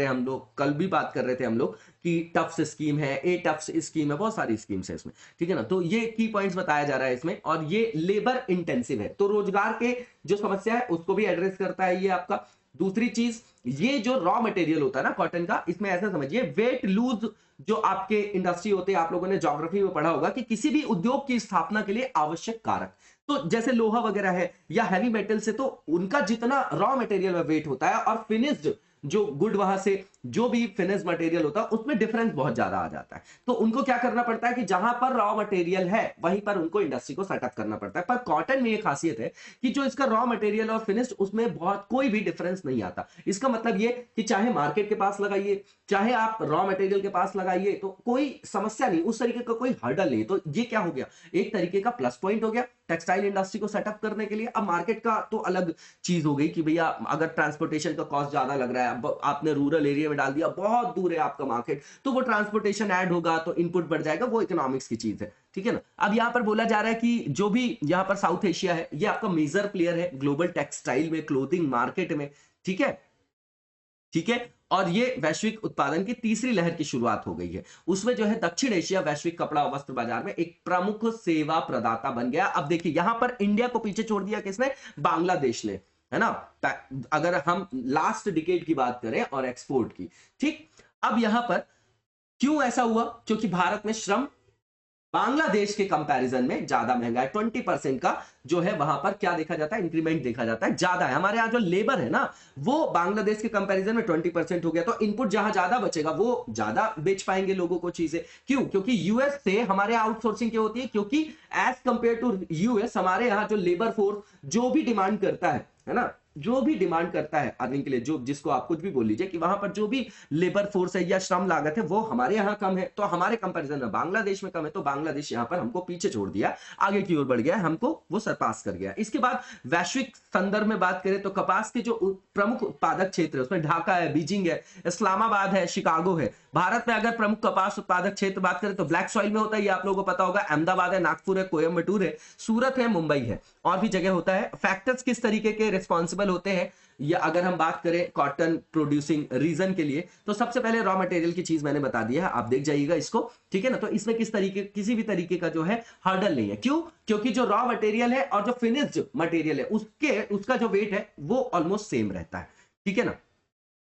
रहे थे हम लोग कि टफ्स स्कीम है, ए टफ्स स्कीम है, बहुत सारी स्कीम्स है इसमें, ठीक है ना। तो ये की पॉइंट्स बताया जा रहा है इसमें, और ये लेबर इंटेंसिव है, तो रोजगार के जो समस्या है उसको भी एड्रेस करता है ये आपका। दूसरी चीज, ये जो रॉ मटेरियल होता है ना कॉटन का, इसमें ऐसा समझिए वेट लूज जो आपके इंडस्ट्री होते हैं, आप लोगों ने ज्योग्राफी में पढ़ा होगा कि किसी भी उद्योग की स्थापना के लिए आवश्यक कारक, तो जैसे लोहा वगैरह है या हैवी मेटल से, तो उनका जितना रॉ मटेरियल में वेट होता है और फिनिश्ड जो गुड वहां से जो भी फिनिश मटेरियल होता है उसमें डिफरेंस बहुत ज्यादा आ जाता है। तो उनको क्या करना पड़ता है कि जहां पर रॉ मटेरियल है वहीं पर उनको इंडस्ट्री को सेटअप करना पड़ता है। पर कॉटन में ये खासियत है कि जो इसका रॉ मटेरियल और फिनिश उसमें बहुत कोई भी डिफरेंस नहीं आता। इसका मतलब ये कि चाहे मार्केट के पास लगाइए, चाहे आप रॉ मटेरियल के पास लगाइए, तो कोई समस्या नहीं, उस तरीके का कोई हर्डल नहीं। तो ये क्या हो गया, एक तरीके का प्लस पॉइंट हो गया टेक्सटाइल इंडस्ट्री को सेटअप करने के लिए। अब मार्केट का तो अलग चीज हो गई कि भैया अगर ट्रांसपोर्टेशन का कॉस्ट ज्यादा लग रहा है, आपने रूरल एरिया में डाल दिया, बहुत दूर है आपका मार्केट, तो वो ट्रांसपोर्टेशन ऐड होगा तो इनपुट बढ़ जाएगा, वो इकोनॉमिक्स की चीज है, ठीक है ना। अब यहां पर बोला जा रहा है कि जो भी यहां पर साउथ एशिया है ये आपका मेजर प्लेयर है ग्लोबल टेक्सटाइल में, क्लोथिंग मार्केट में, ठीक है, ठीक है। और ये वैश्विक उत्पादन की तीसरी लहर की शुरुआत हो गई है। उसमें जो है दक्षिण एशिया वैश्विक कपड़ा और वस्त्र बाजार में एक प्रमुख सेवा प्रदाता बन गया। अब देखिए यहां पर इंडिया को पीछे छोड़ दिया किसने, बांग्लादेश ने, है ना। अगर हम लास्ट डिकेड की बात करें और एक्सपोर्ट की, ठीक। अब यहां पर क्यों ऐसा हुआ, क्योंकि भारत में श्रम बांग्लादेश के कंपैरिजन में ज्यादा महंगा है। 20% का जो है वहां पर क्या देखा जाता है, इंक्रीमेंट देखा जाता है, ज्यादा है। हमारे यहां जो लेबर है ना वो बांग्लादेश के कंपैरिजन में 20% हो गया, तो इनपुट जहां ज्यादा बचेगा वो ज्यादा बेच पाएंगे लोगों को चीजें। क्यों, क्योंकि यूएस से हमारे आउटसोर्सिंग क्यों होती है, क्योंकि एज कंपेयर टू यूएस हमारे यहाँ जो लेबर फोर्स जो भी डिमांड करता है ना, जो भी डिमांड करता है अर्निंग के लिए, जो जिसको आप कुछ भी बोल लीजिए, कि वहां पर जो भी लेबर फोर्स है या श्रम लागत है वो हमारे यहाँ कम है, तो हमारे कंपैरिजन में बांग्लादेश में कम है, तो बांग्लादेश यहाँ पर हमको पीछे छोड़ दिया, आगे की ओर बढ़ गया, हमको वो सरपास कर गया। इसके बाद वैश्विक संदर्भ में बात करें तो कपास के जो प्रमुख उत्पादक क्षेत्र है उसमें ढाका है, बीजिंग है, इस्लामाबाद है, शिकागो है। भारत में अगर प्रमुख कपास उत्पादक क्षेत्र बात करें तो ब्लैक सॉइल में होता है, ये आप लोगों को पता होगा, अहमदाबाद है, नागपुर है, कोयम्बटूर है, सूरत है, मुंबई है, और भी जगह होता है। फैक्टर्स किस तरीके के रिस्पॉन्सिबल होते हैं, या अगर हम बात करें कॉटन प्रोड्यूसिंग रीजन के लिए, तो सबसे पहले रॉ मटेरियल की चीज मैंने बता दी है, आप देख जाइएगा इसको, ठीक है ना। तो इसमें किसी भी तरीके का जो है हर्डल नहीं है। क्यों, क्योंकि जो रॉ मटेरियल है और जो फिनिश्ड मटेरियल है उसका जो वेट है वो ऑलमोस्ट सेम रहता है, ठीक है ना,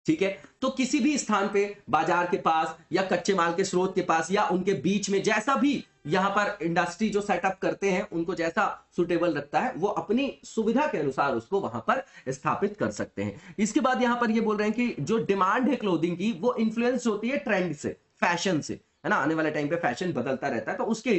ठीक है। तो किसी भी स्थान पे बाजार के पास या कच्चे माल के स्रोत के पास या उनके बीच में जैसा भी यहां पर इंडस्ट्री जो सेटअप करते हैं उनको जैसा सुटेबल लगता है वो अपनी सुविधा के अनुसार उसको वहां पर स्थापित कर सकते हैं। इसके बाद यहां पर ये बोल रहे हैं कि जो डिमांड है क्लोथिंग की वो इन्फ्लुएंस होती है ट्रेंड से, फैशन से, है ना। आने वाले टाइम पे फैशन बदलता रहता है, तो उसके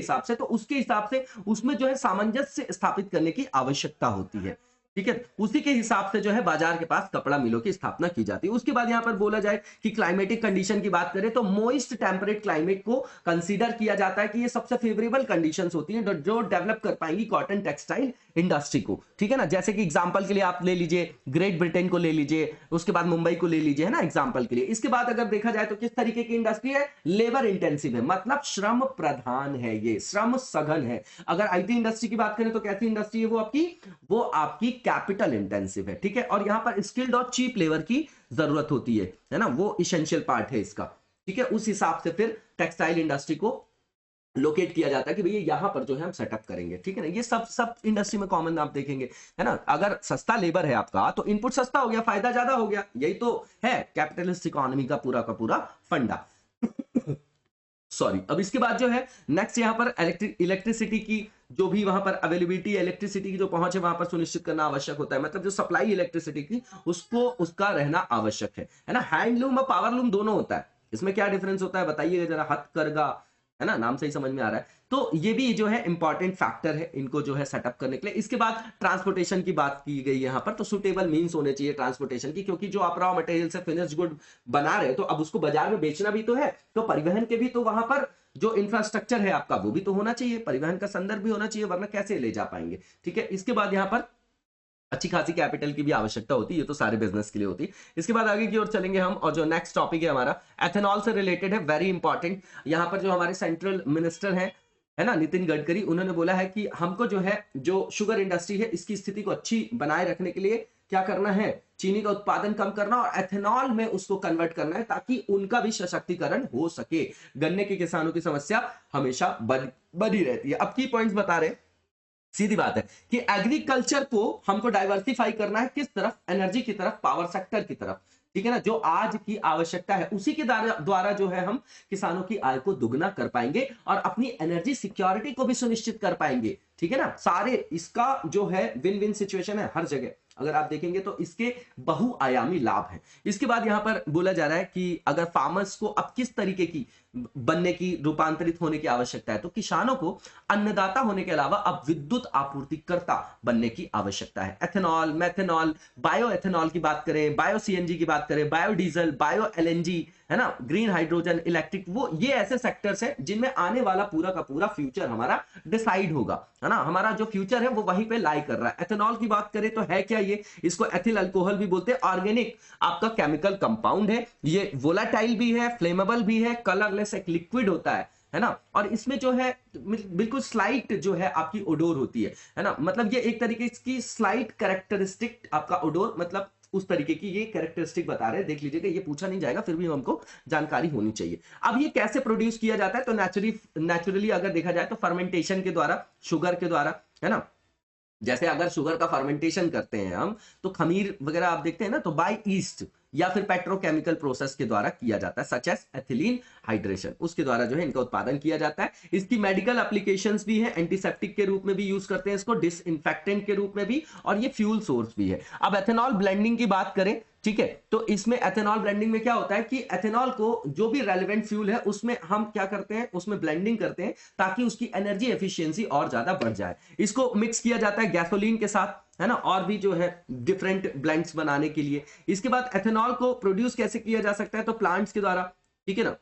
हिसाब से उसमें जो है सामंजस्य स्थापित करने की आवश्यकता होती है, ठीक है। उसी के हिसाब से जो है बाजार के पास कपड़ा मिलों की स्थापना की जाती है। उसके बाद यहां पर बोला जाए कि क्लाइमेटिक कंडीशन की बात करें तो मोइस्ट टेम्परेट क्लाइमेट को कंसीडर किया जाता है कि ये सबसे फेवरेबल कंडीशंस होती हैं जो डेवलप कर पाएंगी कॉटन टेक्सटाइल इंडस्ट्री को, ठीक है ना। जैसे कि एग्जांपल के लिए आप ले लीजिए ग्रेट ब्रिटेन को ले लीजिए, उसके बाद मुंबई को ले लीजिए, है ना, एग्जांपल के लिए। इसके बाद अगर देखा जाए तो किस तरीके की इंडस्ट्री है, लेबर इंटेंसिव है, मतलब श्रम प्रधान है, ये श्रम सघन है। अगर आईटी इंडस्ट्री की बात करें तो कैसी इंडस्ट्री है वो आपकी कैपिटल इंटेंसिव है, ठीक है। और यहां पर स्किल्ड और चीप लेबर की जरूरत होती है ना, वो इसेंशियल पार्ट है इसका, ठीक है। उस हिसाब से फिर टेक्सटाइल इंडस्ट्री को लोकेट किया जाता है कि भैया यहां पर जो है हम सेटअप करेंगे, ठीक है ना। ये सब इंडस्ट्री में कॉमन आप देखेंगे, है ना। अगर सस्ता लेबर है आपका तो इनपुट सस्ता हो गया, फायदा ज्यादा हो गया, यही तो है कैपिटलिस्ट इकोनॉमी का पूरा फंडा। सॉरी। अब इसके बाद जो है नेक्स्ट यहां पर इलेक्ट्रिसिटी की जो भी वहां पर अवेलेबिलिटी इलेक्ट्रिसिटी की जो पहुंच है वहां पर सुनिश्चित करना आवश्यक होता है, मतलब जो सप्लाई इलेक्ट्रिसिटी की उसका रहना आवश्यक है ना। हैंडलूम और पावरलूम दोनों होता है, इसमें क्या डिफरेंस होता है बताइएगा जरा, हथकरघा, है ना, नाम से ही समझ में आ रहा है। तो ये भी जो है इंपॉर्टेंट फैक्टर है इनको जो है सेटअप करने के लिए। इसके बाद ट्रांसपोर्टेशन की बात की गई यहां पर, तो सुटेबल मींस होने चाहिए ट्रांसपोर्टेशन की, क्योंकि जो आप रॉ मटेरियल से फिनिश्ड गुड बना रहे हैं तो अब उसको बाजार में बेचना भी तो है, तो परिवहन के भी तो वहां पर जो इंफ्रास्ट्रक्चर है आपका वो भी तो होना चाहिए, परिवहन का संदर्भ भी होना चाहिए, वरना कैसे ले जा पाएंगे, ठीक है। इसके बाद यहां पर अच्छी खासी कैपिटल की भी आवश्यकता होती है, ये तो सारे बिजनेस के लिए होती है। इसके बाद आगे की ओर चलेंगे हम, और जो नेक्स्ट टॉपिक है हमारा एथेनॉल से रिलेटेड है, वेरी इंपॉर्टेंट। यहां पर जो हमारे सेंट्रल मिनिस्टर हैं, है ना, नितिन गडकरी, उन्होंने बोला है कि हमको जो है जो शुगर इंडस्ट्री है इसकी स्थिति को अच्छी बनाए रखने के लिए क्या करना है, चीनी का उत्पादन कम करना और एथेनॉल में उसको कन्वर्ट करना है, ताकि उनका भी सशक्तिकरण हो सके। गन्ने के किसानों की समस्या हमेशा बनी रहती है। अब की पॉइंट्स बता रहे, सीधी बात है कि एग्रीकल्चर को हमको डाइवर्सिफाई करना है, किस तरफ, एनर्जी की तरफ, पावर सेक्टर की तरफ, ठीक है ना। जो आज की आवश्यकता है उसी के द्वारा जो है हम किसानों की आय को दुगना कर पाएंगे और अपनी एनर्जी सिक्योरिटी को भी सुनिश्चित कर पाएंगे, ठीक है ना। सारे इसका जो है विन विन सिचुएशन है हर जगह, अगर आप देखेंगे तो इसके बहुआयामी लाभ हैं। इसके बाद यहां पर बोला जा रहा है कि अगर फार्मर्स को अब किस तरीके की बनने की, रूपांतरित होने की आवश्यकता है, तो किसानों को अन्नदाता होने के अलावा अब विद्युत आपूर्तिकर्ता बनने की आवश्यकता है। एथेनॉल, मेथेनॉल, बायो एथेनॉल की बात करें, बायो सीएनजी की बात करें, बायोडीजल, बायो एलएनजी, है ना, ग्रीन हाइड्रोजन, इलेक्ट्रिक, वो ये ऐसे सेक्टर्स हैं जिनमें आने वाला पूरा का पूरा फ्यूचर हमारा डिसाइड होगा, है ना। हमारा जो फ्यूचर है वो वहीं पे लाई कर रहा है। एथेनॉल की बात करें तो है क्या ये, इसको एथिल अल्कोहल भी बोलते हैं। ऑर्गेनिक आपका केमिकल कंपाउंड है, ये वोलाटाइल भी है, फ्लेमेबल भी है, कलरलेस एक लिक्विड होता है ना। और इसमें जो है बिल्कुल स्लाइट जो है आपकी ओडोर होती है ना, मतलब ये एक तरीके की स्लाइट कैरेक्टरिस्टिक आपका ओडोर, मतलब उस तरीके की ये कैरेक्टरिस्टिक बता रहे हैं। देख लीजिएगा, ये पूछा नहीं जाएगा, फिर भी हमको जानकारी होनी चाहिए। अब ये कैसे प्रोड्यूस किया जाता है, तो नेचुरली अगर देखा जाए तो फर्मेंटेशन के द्वारा, शुगर के द्वारा, है ना। जैसे अगर शुगर का फर्मेंटेशन करते हैं हम, तो खमीर वगैरह आप देखते हैं ना, तो बाय ईस्ट या फिर पेट्रोकेमिकल प्रोसेस के द्वारा किया जाता है, सच एज एथिलीन हाइड्रेशन, उसके द्वारा जो है इनका उत्पादन किया जाता है। इसकी मेडिकल एप्लीकेशंस भी है, एंटीसेप्टिक के रूप में भी यूज करते हैं इसको, डिसइंफेक्टेंट के रूप में भी, और ये फ्यूल सोर्स भी है। अब एथेनॉल ब्लेंडिंग की बात करें, ठीक है, तो इसमें एथेनॉल ब्लेंडिंग में क्या होता है कि एथेनॉल को जो भी रेलेवेंट फ्यूल है उसमें हम क्या करते हैं, उसमें ब्लेंडिंग करते हैं ताकि उसकी एनर्जी एफिशिएंसी और ज्यादा बढ़ जाए। इसको मिक्स किया जाता है गैसोलीन के साथ, है ना, और भी जो है डिफरेंट ब्लेंड्स बनाने के लिए। इसके बाद एथेनॉल को प्रोड्यूस कैसे किया जा सकता है, तो प्लांट्स के द्वारा, ठीक है ना।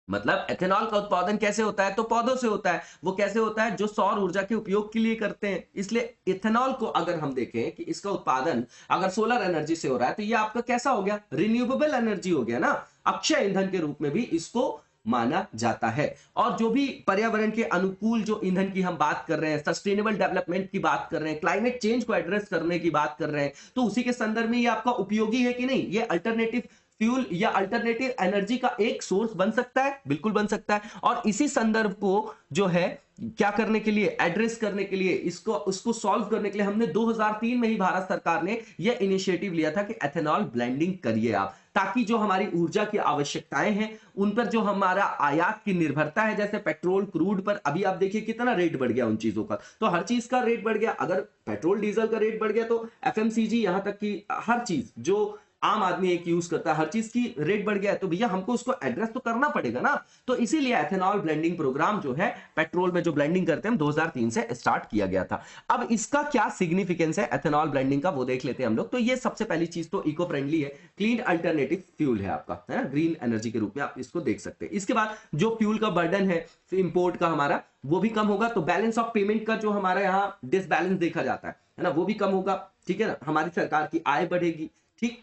मतलब एथेनॉल का उत्पादन कैसे होता है, तो पौधों से होता है। वो कैसे होता है, जो सौर ऊर्जा के उपयोग के लिए करते हैं। इसलिए इथेनॉल को अगर हम देखें कि इसका उत्पादन अगर सोलर एनर्जी से हो रहा है, तो ये आपका कैसा हो गया, रिन्यूएबल एनर्जी हो गया ना, अक्षय ईंधन के रूप में भी इसको माना जाता है। और जो भी पर्यावरण के अनुकूल जो ईंधन की हम बात कर रहे हैं, सस्टेनेबल डेवलपमेंट की बात कर रहे हैं, क्लाइमेट चेंज को एड्रेस करने की बात कर रहे हैं, तो उसी के संदर्भ में ये आपका उपयोगी है कि नहीं, ये अल्टरनेटिव फ्यूल या अल्टरनेटिव एनर्जी का एक सोर्स बन सकता है, बिल्कुल बन सकता है। और इसी संदर्भ को जो है क्या करने के लिए, एड्रेस करने के लिए, उसको सॉल्व करने के लिए हमने 2003 में ही भारत सरकार ने यह इनिशिएटिव लिया था कि एथेनॉल ब्लेंडिंग करिए आप, ताकि जो हमारी ऊर्जा की आवश्यकताएं हैं उन पर जो हमारा आयात की निर्भरता है, जैसे पेट्रोल क्रूड पर अभी आप देखिए कितना रेट बढ़ गया उन चीजों का, तो हर चीज का रेट बढ़ गया। अगर पेट्रोल डीजल का रेट बढ़ गया तो एफएमसीजी, यहां तक कि हर चीज जो आम आदमी एक यूज करता है, हर चीज की रेट बढ़ गया है, तो भैया हमको उसको एड्रेस तो करना पड़ेगा ना। तो इसीलिए एथेनॉल ब्लेंडिंग प्रोग्राम जो है पेट्रोल में जो ब्लेंडिंग करते हैं 2003 से स्टार्ट किया गया था। अब इसका क्या सिग्निफिकेंस है एथेनॉल ब्लेंडिंग का, वो देख लेते हैं हम लोग। तो ये सबसे पहली चीज तो इको फ्रेंडली है, क्लीन अल्टरनेटिव फ्यूल है आपका, है ना, ग्रीन एनर्जी के रूप में आप इसको देख सकते हैं। इसके बाद जो फ्यूल का बर्डन है इंपोर्ट का हमारा, वो भी कम होगा। तो बैलेंस ऑफ पेमेंट का जो हमारा यहाँ डिसबैलेंस देखा जाता है ना, वो भी कम होगा, ठीक है ना। हमारी सरकार की आय बढ़ेगी, ठीक।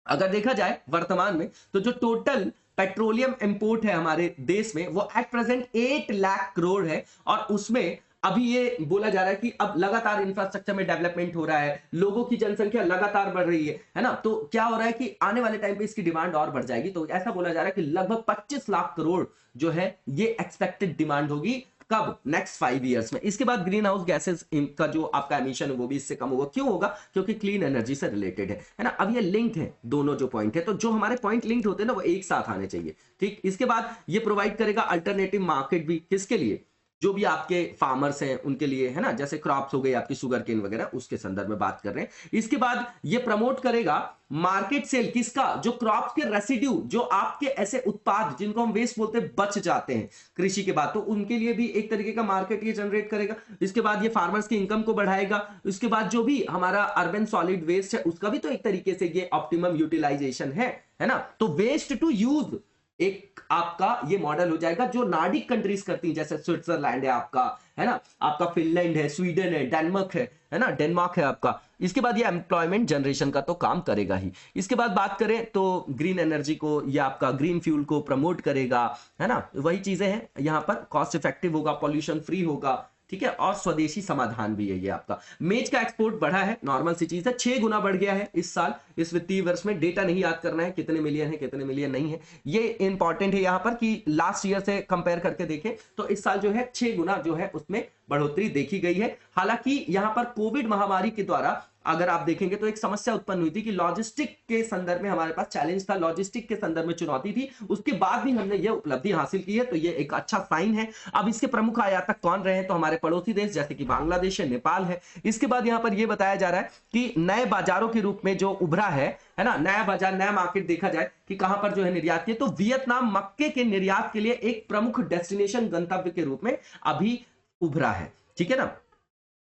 अगर देखा जाए वर्तमान में, तो जो टोटल पेट्रोलियम इंपोर्ट है हमारे देश में, वो एट प्रेजेंट 8 लाख करोड़ है। और उसमें अभी ये बोला जा रहा है कि अब लगातार इंफ्रास्ट्रक्चर में डेवलपमेंट हो रहा है, लोगों की जनसंख्या लगातार बढ़ रही है ना। तो क्या हो रहा है कि आने वाले टाइम पे इसकी डिमांड और बढ़ जाएगी। तो ऐसा बोला जा रहा है कि लगभग 25 लाख करोड़ जो है ये एक्सपेक्टेड डिमांड होगी, कब, नेक्स्ट 5 इयर्स में। इसके बाद ग्रीन हाउस गैसेस का जो आपका एमिशन है वो भी इससे कम होगा। क्यों होगा, क्योंकि क्लीन एनर्जी से रिलेटेड है ना। अब ये लिंक्ड है दोनों जो पॉइंट है, तो जो हमारे पॉइंट लिंक्ड होते हैं ना वो एक साथ आने चाहिए, ठीक। इसके बाद ये प्रोवाइड करेगा अल्टरनेटिव मार्केट भी, किसके लिए, जो भी आपके फार्मर्स हैं उनके लिए, है ना, जैसे क्रॉप्स हो गए आपकी शुगर केन वगैरह, उसके संदर्भ में बात कर रहे हैं। इसके बाद ये प्रमोट करेगा मार्केट सेल, किसका, जो क्रॉप्स के रेसिड्यू, जो आपके ऐसे उत्पाद जिनको हम वेस्ट बोलते हैं, बच जाते हैं कृषि के बाद, तो उनके लिए भी एक तरीके का मार्केट ये जनरेट करेगा। इसके बाद ये फार्मर्स की इनकम को बढ़ाएगा। इसके बाद जो भी हमारा अर्बन सॉलिड वेस्ट है उसका भी तो एक तरीके से ये ऑप्टिमम यूटिलाइजेशन है ना। तो वेस्ट टू यूज एक आपका ये मॉडल हो जाएगा जो नार्डिक कंट्रीज करती हैं, जैसे स्विट्जरलैंड है आपका, है ना, आपका फिनलैंड है, स्वीडन है, डेनमार्क है ना, डेनमार्क है आपका। इसके बाद ये एम्प्लॉयमेंट जनरेशन का तो काम करेगा ही। इसके बाद बात करें तो ग्रीन एनर्जी को या आपका ग्रीन फ्यूल को प्रमोट करेगा, है ना, वही चीजें हैं यहाँ पर। कॉस्ट इफेक्टिव होगा, पॉल्यूशन फ्री होगा, ठीक है, और स्वदेशी समाधान भी है ये आपका। मेज का एक्सपोर्ट बढ़ा है, नॉर्मल सी चीज है, 6 गुना बढ़ गया है इस साल, इस वित्तीय वर्ष में। डेटा नहीं याद करना है कितने मिलियन है कितने मिलियन नहीं है, ये इंपॉर्टेंट है यहाँ पर कि लास्ट ईयर से कंपेयर करके देखें तो इस साल जो है 6 गुना जो है उसमें बढ़ोतरी देखी गई है। हालांकि यहाँ पर कोविड महामारी के द्वारा अगर आप देखेंगे तो एक समस्या उत्पन्न हुई थी कि लॉजिस्टिक के संदर्भ में हमारे पास चैलेंज था, लॉजिस्टिक के संदर्भ में चुनौती थी, उसके बाद भी हमने ये उपलब्धि हासिल की है, तो ये एक अच्छा साइन है। अब इसके प्रमुख आयातक कौन रहे हैं, तो हमारे पड़ोसी देश जैसे कि बांग्लादेश है, नेपाल है। इसके बाद यहां पर यह बताया जा रहा है कि नए बाजारों के रूप में जो उभरा है ना, नया बाजार, नया मार्केट देखा जाए कि कहां पर जो है निर्यात किया, तो वियतनाम मक्के के निर्यात के लिए एक प्रमुख डेस्टिनेशन गंतव्य के रूप में अभी उभरा है, ठीक है ना।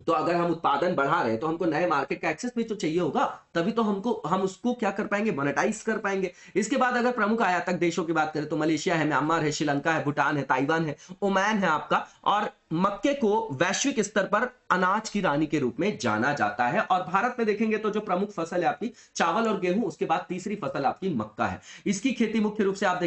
तो अगर हम उत्पादन बढ़ा रहे हैं तो हमको नए मार्केट का एक्सेस भी तो चाहिए होगा, तभी तो हम उसको क्या कर पाएंगे, मोनेटाइज कर पाएंगे। इसके बाद अगर प्रमुख आयातक देशों की बात करें तो मलेशिया है, म्यांमार है, श्रीलंका है, भूटान है, ताइवान है, ओमान है आपका। और मक्के को वैश्विक स्तर पर अनाज की रानी के रूप में जाना जाता है। और भारत में देखेंगे तो जो प्रमुख फसल है आपकी चावल और गेहूं, उसके बाद तीसरी फसल आपकी मक्का है। इसकी खेती मुख्य रूप से आप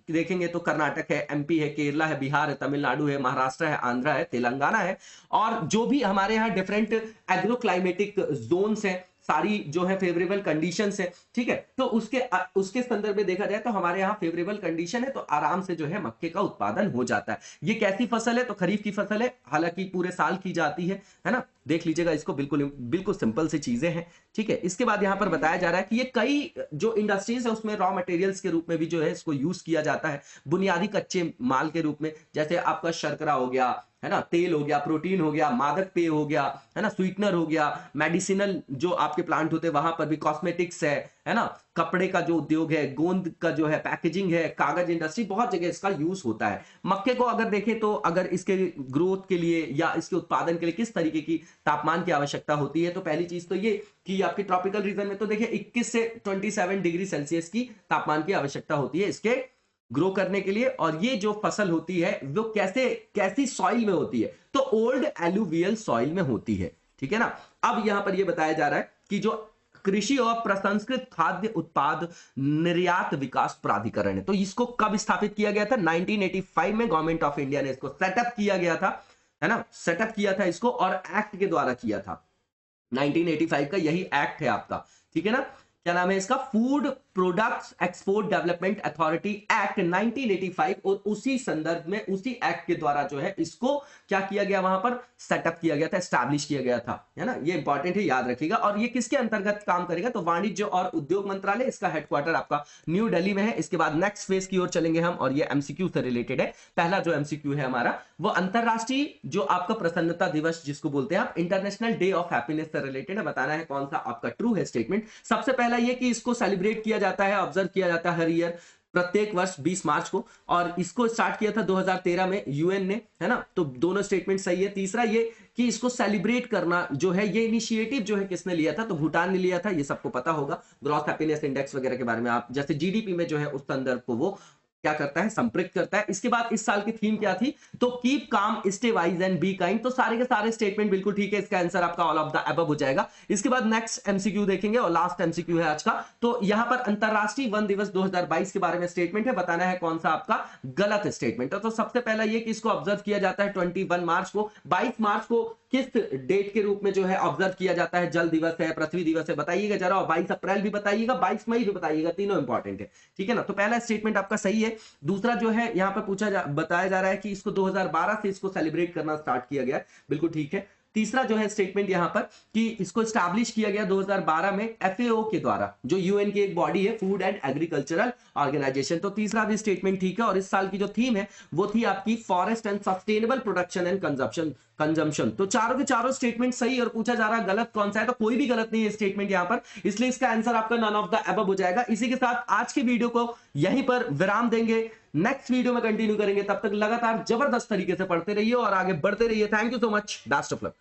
देखेंगे तो कर्नाटक है, एमपी है, केरला है, बिहार है, तमिलनाडु है, महाराष्ट्र है, आंध्र है, तेलंगाना है। और जो भी हमारे यहाँ डिफरेंट एग्रो क्लाइमेटिक जोन्स हैं, सारी जो है फेवरेबल कंडीशंस है, ठीक है। तो उसके संदर्भ में देखा जाए तो हमारे यहाँ फेवरेबल कंडीशन है, तो आराम से जो है मक्के का उत्पादन हो जाता है। ये कैसी फसल है, तो खरीफ की फसल है, हालांकि पूरे साल की जाती है ना, देख लीजिएगा इसको, बिल्कुल सिंपल सी चीजें हैं, ठीक है। इसके बाद यहाँ पर बताया जा रहा है कि ये कई जो इंडस्ट्रीज है उसमें रॉ मटेरियल्स के रूप में भी जो है इसको यूज किया जाता है, बुनियादी कच्चे माल के रूप में, जैसे आपका शर्करा हो गया, है ना, तेल हो गया, प्रोटीन हो गया, मादक पेय हो गया, है ना, स्वीटनर हो गया, मेडिसिनल जो आपके प्लांट होते हैं वहां पर भी, कॉस्मेटिक्स है ना, कपड़े का जो उद्योग है, गोंद का जो है पैकेजिंग है, कागज इंडस्ट्री, बहुत जगह इसका यूज होता है। मक्के को अगर देखें तो अगर इसके ग्रोथ के लिए या इसके उत्पादन के लिए किस तरीके की तापमान की आवश्यकता होती है, तो पहली चीज तो ये कि आपके ट्रॉपिकल रीजन में तो देखिए 21 से 27 डिग्री सेल्सियस की तापमान की आवश्यकता होती है इसके ग्रो करने के लिए। और ये जो फसल होती है वो कैसी सॉइल में होती है, तो ओल्ड एलुवियल सॉइल में होती है, ठीक है ना। अब यहां पर यह बताया जा रहा है कि जो कृषि और प्रसंस्कृत खाद्य उत्पाद निर्यात विकास प्राधिकरण है, तो इसको कब स्थापित किया गया था, 1985 में गवर्नमेंट ऑफ इंडिया ने इसको सेटअप किया गया था, है ना, सेटअप किया था इसको, और एक्ट के द्वारा किया था। 1985 का यही एक्ट है आपका, ठीक है ना। क्या नाम है इसका, food products export development authority act 1985, और उसी संदर्भ में उसी एक्ट के द्वारा जो है इसको क्या किया गया, वहां पर सेटअप किया गया था, एस्टैब्लिश किया गया था, है ना। ये इंपॉर्टेंट है, याद रखिएगा। और ये किसके अंतर्गत काम करेगा, तो वाणिज्य और उद्योग मंत्रालय, इसका हेडक्वार्टर आपका न्यू दिल्ली में है। इसके बाद नेक्स्ट फेज की ओर चलेंगे हम, और ये एमसीक्यू से रिलेटेड है। पहला जो एमसीक्यू है हमारा वो अंतरराष्ट्रीय जो आपका प्रसन्नता दिवस जिसको बोलते हैं आप, इंटरनेशनल डे ऑफ हैप्पीनेस से रिलेटेड है, बताना है कौन सा आपका ट्रू है स्टेटमेंट। सबसे पहला ये कि इसको सेलिब्रेट किया जाता है, ऑब्जर्व किया जाता है हर ईयर, प्रत्येक वर्ष 20 मार्च को, और इसको स्टार्ट किया था 2013 में यूएन ने, है ना। तो दोनों स्टेटमेंट सही है। तीसरा ये कि इसको सेलिब्रेट करना जो है, ये इनिशिएटिव जो है किसने लिया था, तो भूटान ने लिया था, ये सबको पता होगा। ग्रॉस हैप्पीनेस इंडेक्स वगैरह के बारे में आप जैसे जीडीपी में जो है उस संदर्भ को वो क्या करता है, संपृक्त करता है। इसके बाद इस साल की थीम क्या थी, तो keep calm, stay wise and be kind. तो सारे के सारे स्टेटमेंट बिल्कुल ठीक है, इसका आंसर आपका ऑल ऑफ द अबव हो जाएगा। इसके बाद नेक्स्ट एमसीक्यू देखेंगे, और लास्ट एमसीक्यू है आज का। तो यहां पर अंतरराष्ट्रीय वन दिवस 2022 के बारे में स्टेटमेंट है, बताना है कौन सा आपका गलत स्टेटमेंट है। तो सबसे पहला ये कि इसको ऑब्जर्व किया जाता है 21 मार्च को। 22 मार्च को किस डेट के रूप में जो है ऑब्जर्व किया जाता है, जल दिवस है, पृथ्वी दिवस है, बताइएगा जरा। और 22 अप्रैल भी बताइएगा, 22 मई भी बताइएगा, तीनों इंपॉर्टेंट है, ठीक है ना। तो पहला स्टेटमेंट आपका सही है। दूसरा जो है यहाँ पर बताया जा रहा है कि इसको 2012 से इसको सेलिब्रेट करना स्टार्ट किया गया, बिल्कुल ठीक है। तीसरा जो है स्टेटमेंट यहां पर कि इसको स्टैब्लिश किया गया 2012 में एफएओ के द्वारा, जो यूएन की एक बॉडी है, फूड एंड एग्रीकल्चरल ऑर्गेनाइजेशन। तो तीसरा भी स्टेटमेंट ठीक है। और इस साल की जो थीम है वो थी आपकी forest and sustainable production and consumption. तो चारों के चारों स्टेटमेंट सही, और पूछा जा रहा है गलत कौन सा है, तो कोई भी गलत नहीं है स्टेटमेंट यहां पर, इसलिए इसका आंसर आपका नन ऑफ द अबव हो जाएगा। इसी के साथ आज की वीडियो को यहीं पर विराम देंगे, नेक्स्ट वीडियो में कंटिन्यू करेंगे। तब तक लगातार जबरदस्त तरीके से पढ़ते रहिए और आगे बढ़ते रहिए। Thank you so much, best of luck.